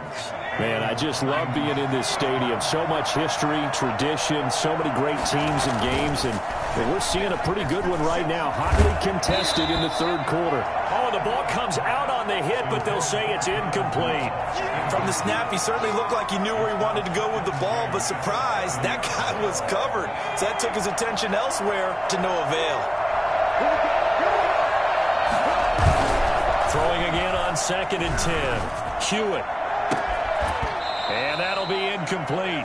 Man, I just love being in this stadium. So much history, tradition, so many great teams and games, and we're seeing a pretty good one right now. Hotly contested in the third quarter. Oh, the ball comes out on the hit, but they'll say it's incomplete. From the snap, he certainly looked like he knew where he wanted to go with the ball, but surprise, that guy was covered. So that took his attention elsewhere to no avail. Throwing again on second and 10. Hewitt. And that'll be incomplete.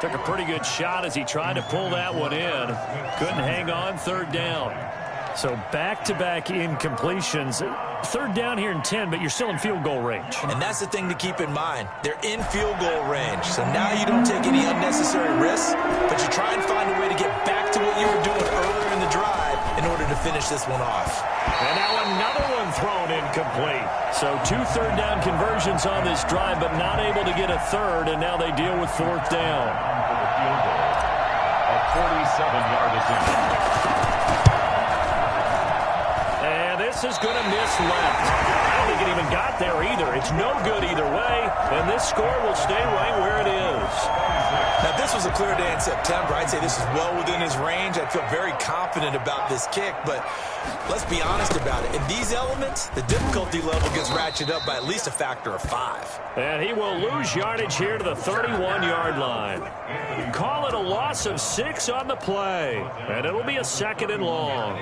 Took a pretty good shot as he tried to pull that one in. Couldn't hang on, third down. So back-to-back incompletions. Third down here in 10, but you're still in field goal range. And that's the thing to keep in mind. They're in field goal range. So now you don't take any unnecessary risks, but you try and find a way to get back to what you were doing earlier in the drive in order to finish this one off. And now another one thrown incomplete. So 2 third-down conversions on this drive, but not able to get a third, and now they deal with fourth down. A 47-yard attempt. And this is going to miss left. don't think it even got there either. It's no good either way, and this score will stay right where it is. Now, this was a clear day in September. I'd say this is well within his range. I feel very confident about this kick, but let's be honest about it. In these elements, the difficulty level gets ratcheted up by at least a factor of 5. And he will lose yardage here to the 31-yard line. Call it a loss of 6 on the play, and it'll be a 2nd and long.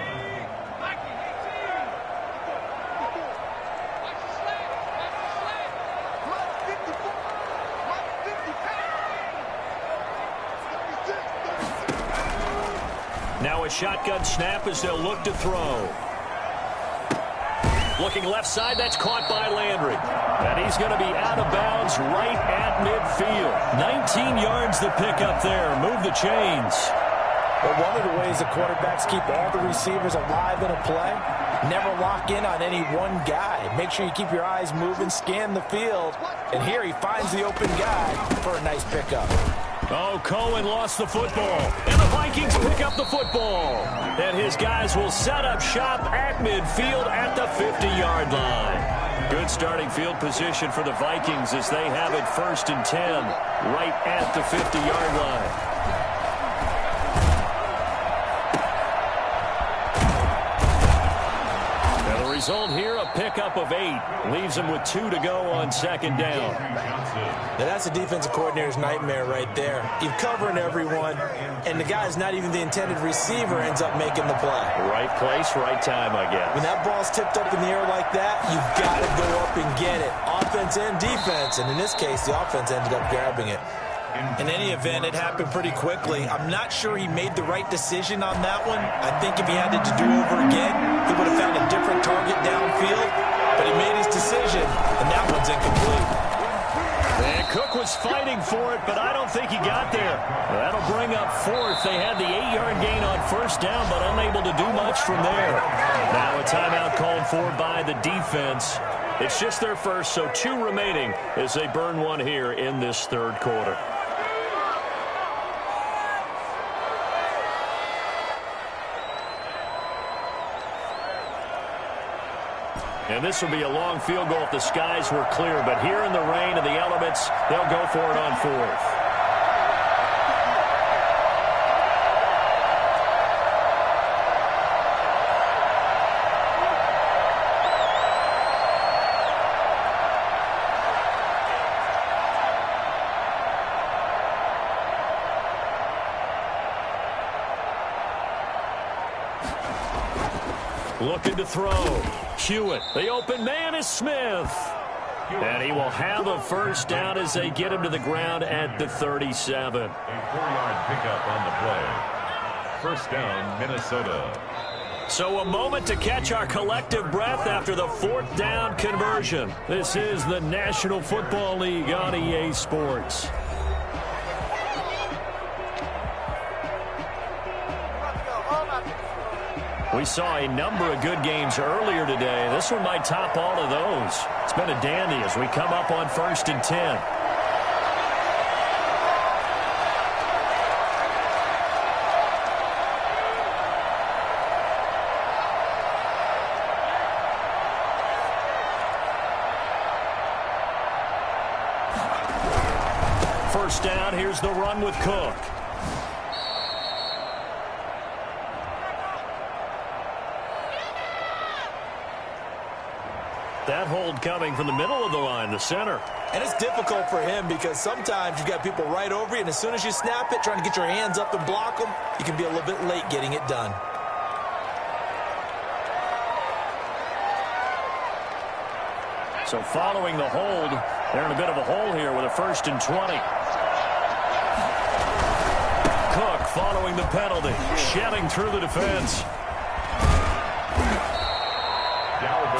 Now a shotgun snap as they'll look to throw. Looking left side, that's caught by Landry. And he's going to be out of bounds right at midfield. 19 yards to pick up there. Move the chains. Well, one of the ways the quarterbacks keep all the receivers alive in a play, never lock in on any one guy. Make sure you keep your eyes moving, scan the field. And here he finds the open guy for a nice pickup. Oh, Cohen lost the football. And the Vikings pick up the football. And his guys will set up shop at midfield at the 50-yard line. Good starting field position for the Vikings as they have it 1st and 10 right at the 50-yard line. Result here, a pickup of 8. Leaves him with 2 to go on 2nd down. Now that's a defensive coordinator's nightmare right there. You're covering everyone, and the guy's not even the intended receiver ends up making the play. Right place, right time, I guess. When that ball's tipped up in the air like that, you've got to go up and get it. Offense and defense, and in this case, the offense ended up grabbing it. In any event, it happened pretty quickly. I'm not sure he made the right decision on that one. I think if he had it to do over again, he would have found a different target downfield. But he made his decision, and that one's incomplete. And Cook was fighting for it, but I don't think he got there. That'll bring up 4th. They had the 8-yard gain on 1st down, but unable to do much from there. Now a timeout called for by the defense. It's just their first, so 2 remaining as they burn one here in this 3rd quarter. And this will be a long field goal if the skies were clear. But here in the rain and the elements, they'll go for it on 4th. Looking to throw. Hewitt. The open man is Smith. And he will have a 1st down as they get him to the ground at the 37. A 4-yard pickup on the play. 1st down, Minnesota. So a moment to catch our collective breath after the 4th down conversion. This is the National Football League on EA Sports. We saw a number of good games earlier today. This one might top all of those. It's been a dandy as we come up on 1st and 10. First down, here's the run with Cook. That hold coming from the middle of the line, the center. And it's difficult for him because sometimes you've got people right over you, and as soon as you snap it, trying to get your hands up and block them, you can be a little bit late getting it done. So following the hold, they're in a bit of a hole here with a 1st and 20. Cook following the penalty, shedding through the defense.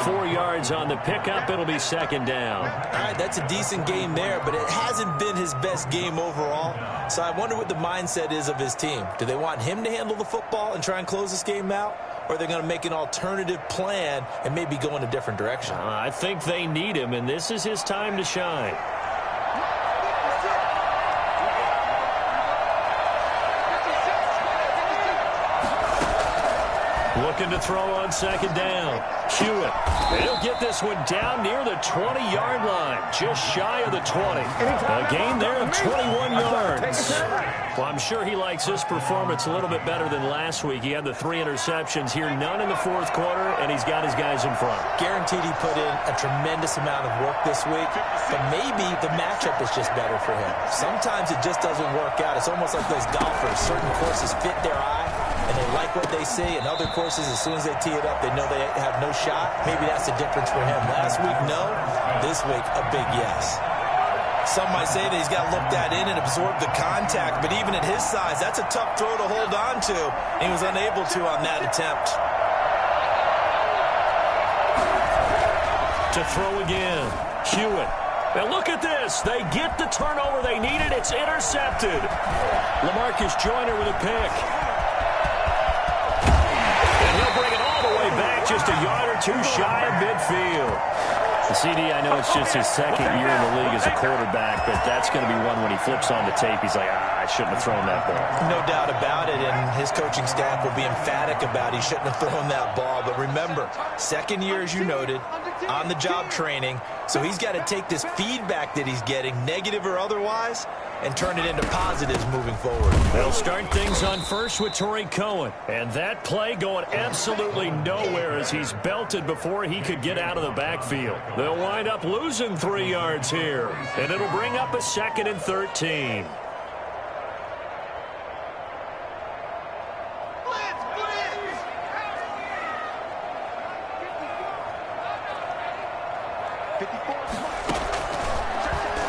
4 yards on the pickup. It'll be 2nd down. All right, that's a decent game there, but it hasn't been his best game overall. So I wonder what the mindset is of his team. Do they want him to handle the football and try and close this game out? Or are they going to make an alternative plan and maybe go in a different direction? I think they need him, and this is his time to shine. Looking to throw on second down. Hewitt. He'll get this one down near the 20-yard line, just shy of the 20. A gain there of 21 yards. Well, I'm sure he likes this performance a little bit better than last week. He had the 3 interceptions here, none in the fourth quarter, and he's got his guys in front. Guaranteed he put in a tremendous amount of work this week, but maybe the matchup is just better for him. Sometimes it just doesn't work out. It's almost like those golfers. Certain courses fit their eye, and they like what they see, and other courses, as soon as they tee it up, they know they have no shot. Maybe that's the difference for him. Last week, no. This week, a big yes. Some might say that he's got to look that in and absorb the contact, but even at his size, that's a tough throw to hold on to. He was unable to on that attempt. To throw again, Hewitt. And look at this. They get the turnover they needed. It's intercepted. LaMarcus Joyner with a pick. And he'll bring it all the way back, just a yard or two shy of midfield. The CD, I know it's just his second year in the league as a quarterback, but that's going to be one when he flips on the tape. He's like, I shouldn't have thrown that ball. No doubt about it, and his coaching staff will be emphatic about he shouldn't have thrown that ball. But remember, second year, as you noted, on-the-job training, so he's got to take this feedback that he's getting, negative or otherwise, and turn it into positives moving forward. They'll start things on first with Torrey Cohen. And that play going absolutely nowhere as he's belted before he could get out of the backfield. They'll wind up losing 3 yards here. And it'll bring up a 2nd and 13.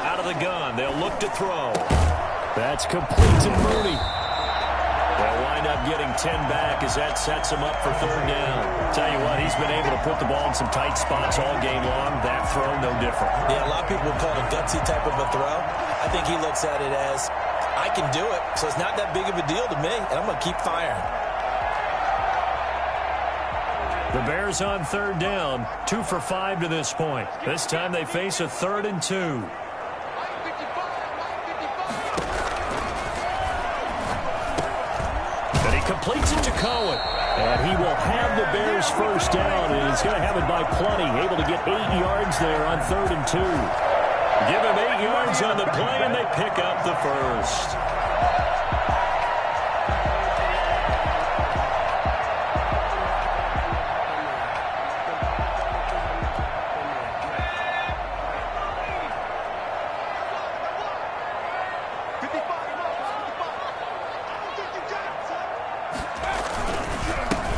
Out of the gun, they'll look to throw. That's complete to Mooney. They'll wind up getting 10 back as that sets him up for 3rd down. Tell you what, he's been able to put the ball in some tight spots all game long. That throw, no different. Yeah, a lot of people would call it a gutsy type of a throw. I think he looks at it as, I can do it, so it's not that big of a deal to me, and I'm going to keep firing. The Bears on 3rd down, 2 for 5 to this point. This time they face a 3rd and 2. Completes it to Cohen. And he will have the Bears first down, and he's going to have it by plenty. Able to get 8 yards there on 3rd and 2. Give him 8 yards on the play, and they pick up the first.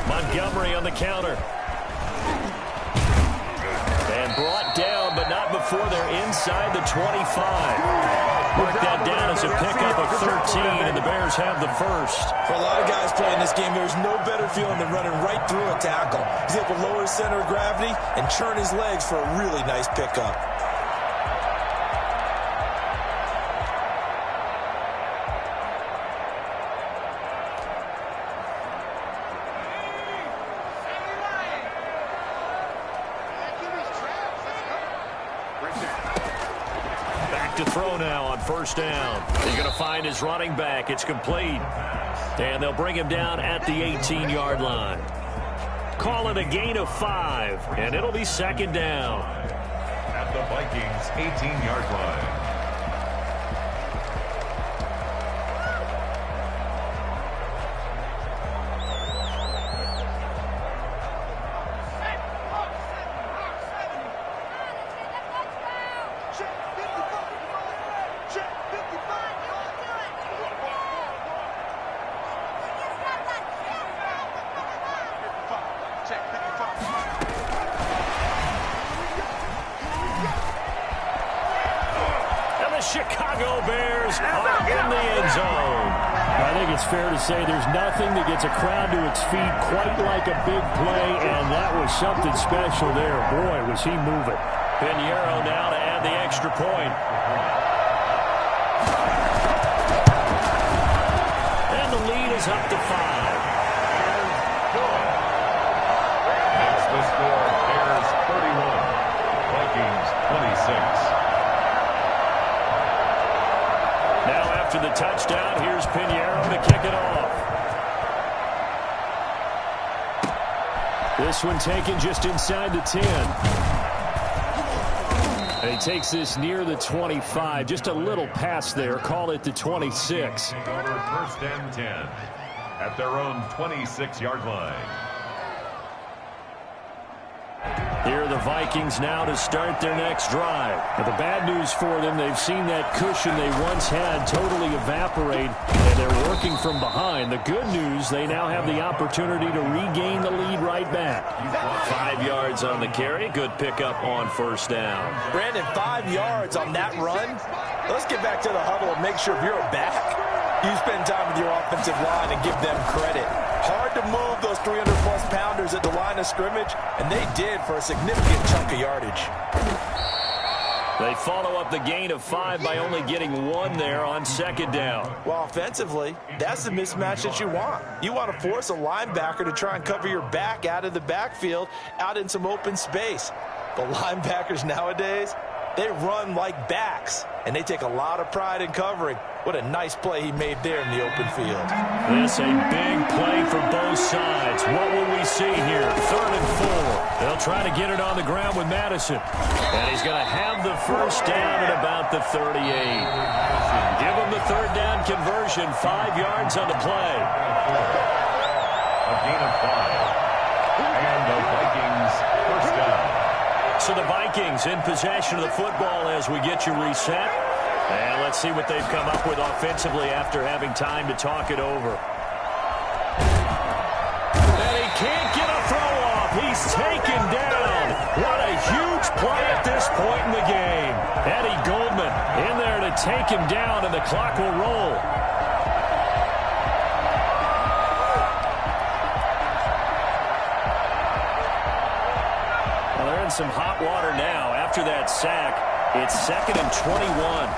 Montgomery on the counter. And brought down, but not before they're inside the 25. Mark that down as a pickup of 13, and the Bears have the first. For a lot of guys playing this game, there's no better feeling than running right through a tackle. He's able to lower his center of gravity and churn his legs for a really nice pickup. To throw now on 1st down. He's going to find his running back. It's complete. And they'll bring him down at the 18-yard line. Call it a gain of 5, and it'll be 2nd down. At the Vikings' 18-yard line. Chicago Bears are in the end zone. I think it's fair to say there's nothing that gets a crowd to its feet quite like a big play, and that was something special there. Boy, was he moving. Pinheiro now to add the extra point. And the lead is up to 5. That's the score. Bears 31, Vikings 26. Now after the touchdown, here's Pinheiro to kick it off. This one taken just inside the 10. And he takes this near the 25. Just a little pass there. Call it the 26. Over 1st and 10 at their own 26-yard line. Here are the Vikings now to start their next drive. But the bad news for them, they've seen that cushion they once had totally evaporate, and they're working from behind. The good news, they now have the opportunity to regain the lead right back. 5 yards on the carry. Good pickup on 1st down. Brandon, 5 yards on that run. Let's get back to the huddle and make sure if you're a back, you spend time with your offensive line and give them credit. Hard to move those 300-plus pounders at the line of scrimmage, and they did for a significant chunk of yardage. They follow up the gain of 5 by only getting 1 there on 2nd down. Well, offensively, that's the mismatch that you want. You want to force a linebacker to try and cover your back out of the backfield, out in some open space. The linebackers nowadays, they run like backs, and they take a lot of pride in covering. What a nice play he made there in the open field. This a big play for both sides. What will we see here? 3rd and 4. They'll try to get it on the ground with Madison. And he's going to have the 1st down at about the 38. Give him the 3rd down conversion. 5 yards on the play. A gain of 5. And the Vikings 1st down. So the Vikings in possession of the football as we get you reset. And let's see what they've come up with offensively after having time to talk it over. And he can't get a throw off. He's taken down. What a huge play at this point in the game. Eddie Goldman in there to take him down, and the clock will roll. Well, they're in some hot water now. After that sack, it's 2nd and 21.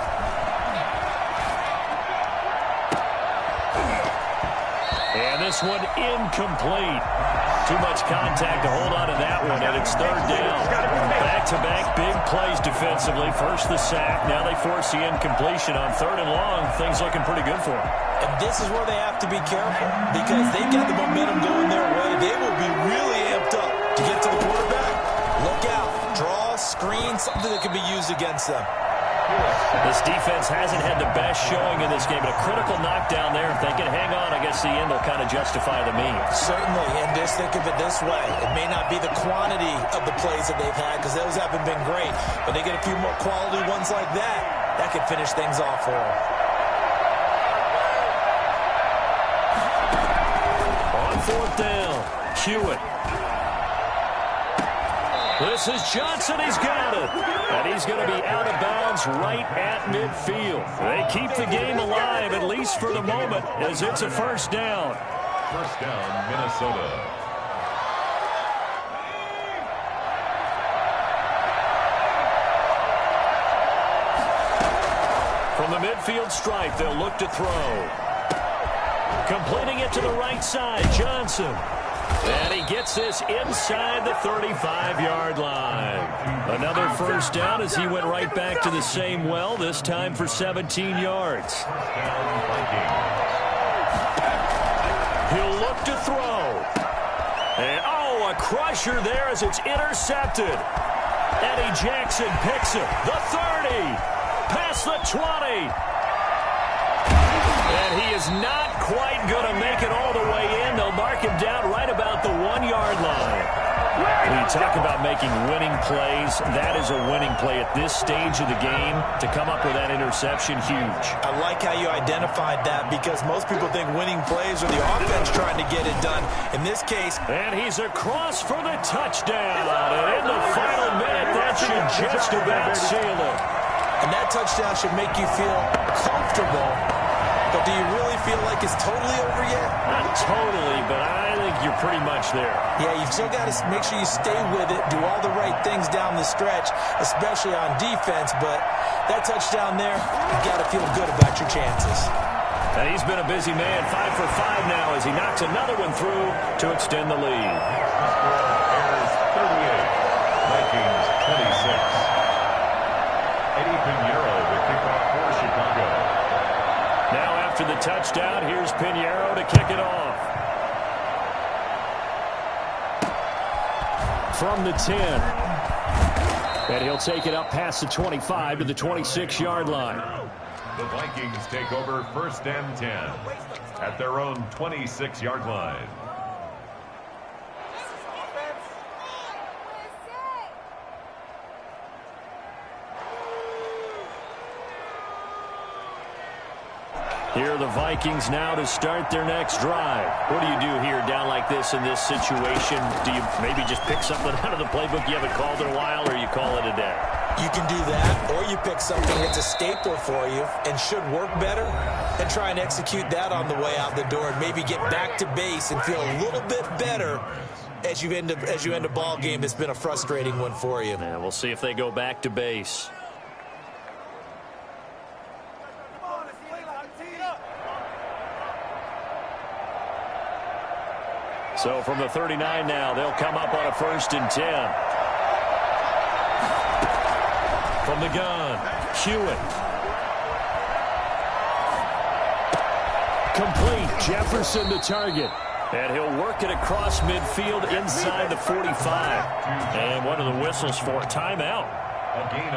And this one incomplete. Too much contact to hold on to that one, and it's 3rd down. Back-to-back big plays defensively. First the sack, now they force the incompletion on 3rd and long. Things looking pretty good for them. And this is where they have to be careful because they've got the momentum going their way. They will be really amped up to get to the quarterback. Look out. Draw, screen, something that can be used against them. This defense hasn't had the best showing in this game, but a critical knockdown there. If they can hang on, I guess the end will kind of justify the means. Certainly, and just think of it this way. It may not be the quantity of the plays that they've had because those haven't been great, but they get a few more quality ones like that. That could finish things off for them. On 4th down, Hewitt. This is Johnson. He's got it. And he's going to be out of bounds right at midfield. They keep the game alive, at least for the moment, as it's a 1st down. 1st down, Minnesota. From the midfield stripe, they'll look to throw. Completing it to the right side, Johnson. And he gets this inside the 35-yard line. Another 1st down as he went right back to the same well, this time for 17 yards. He'll look to throw. And, a crusher there as it's intercepted. Eddie Jackson picks it. The 30. Past the 20. And he is not quite going to make it all the way in. They'll mark him down right about the 1-yard line. When you talk about making winning plays, that is a winning play at this stage of the game. To come up with that interception, huge. I like how you identified that because most people think winning plays are the offense trying to get it done. In this case... And he's across for the touchdown. And in the final minute, that should just about seal it. And that touchdown should make you feel comfortable. But do you really feel like it's totally over yet? Not totally, but I think you're pretty much there. Yeah, you've still got to make sure you stay with it, do all the right things down the stretch, especially on defense. But that touchdown there, you've got to feel good about your chances. And he's been a busy man, 5 for 5 now as he knocks another one through to extend the lead. Bears 38, Vikings 26. Eddie Pinheiro with kickoff for Chicago. Now after the touchdown, here's Pinheiro to kick it off. from the 10. And he'll take it up past the 25 to the 26-yard line. The Vikings take over 1st and 10 at their own 26-yard line. Here are the Vikings now to start their next drive. What do you do here down like this in this situation? Do you maybe just pick something out of the playbook you haven't called in a while, or you call it a day? You can do that, or you pick something that's a staple for you and should work better and try and execute that on the way out the door and maybe get back to base and feel a little bit better as you end a ball game that's been a frustrating one for you. Yeah, we'll see if they go back to base. So from the 39 now, they'll come up on a 1st and 10. From the gun, Hewitt. Complete. Jefferson the target. And he'll work it across midfield inside the 45. And one of the whistles for a timeout.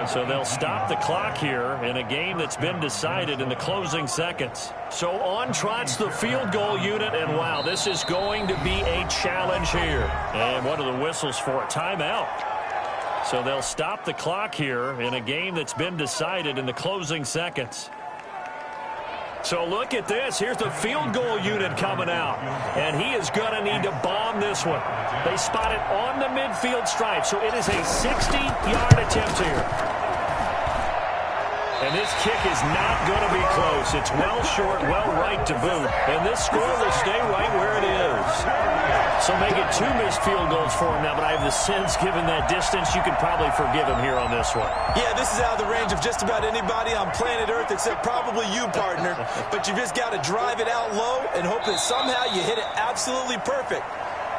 So they'll stop the clock here in a game that's been decided in the closing seconds. So on trots the field goal unit, and wow, this is going to be a challenge here. And one of the whistles for a timeout. So they'll stop the clock here in a game that's been decided in the closing seconds. So look at this. Here's the field goal unit coming out. And he is going to need to bomb this one. They spot it on the midfield stripe. So it is a 60-yard attempt here. And this kick is not going to be close. It's well short, well right to boot. And this score will stay right where it is. So make it 2 missed field goals for him now, but I have the sense, given that distance, you could probably forgive him here on this one. Yeah, this is out of the range of just about anybody on planet Earth except probably you, partner. But you just got to drive it out low and hope that somehow you hit it absolutely perfect.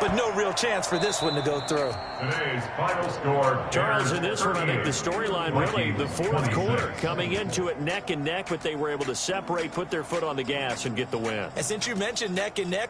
But no real chance for this one to go through. Today's final score. Charles, in this one, I think the storyline really, the 4th quarter, coming into it neck and neck, but they were able to separate, put their foot on the gas, and get the win. And since you mentioned neck and neck,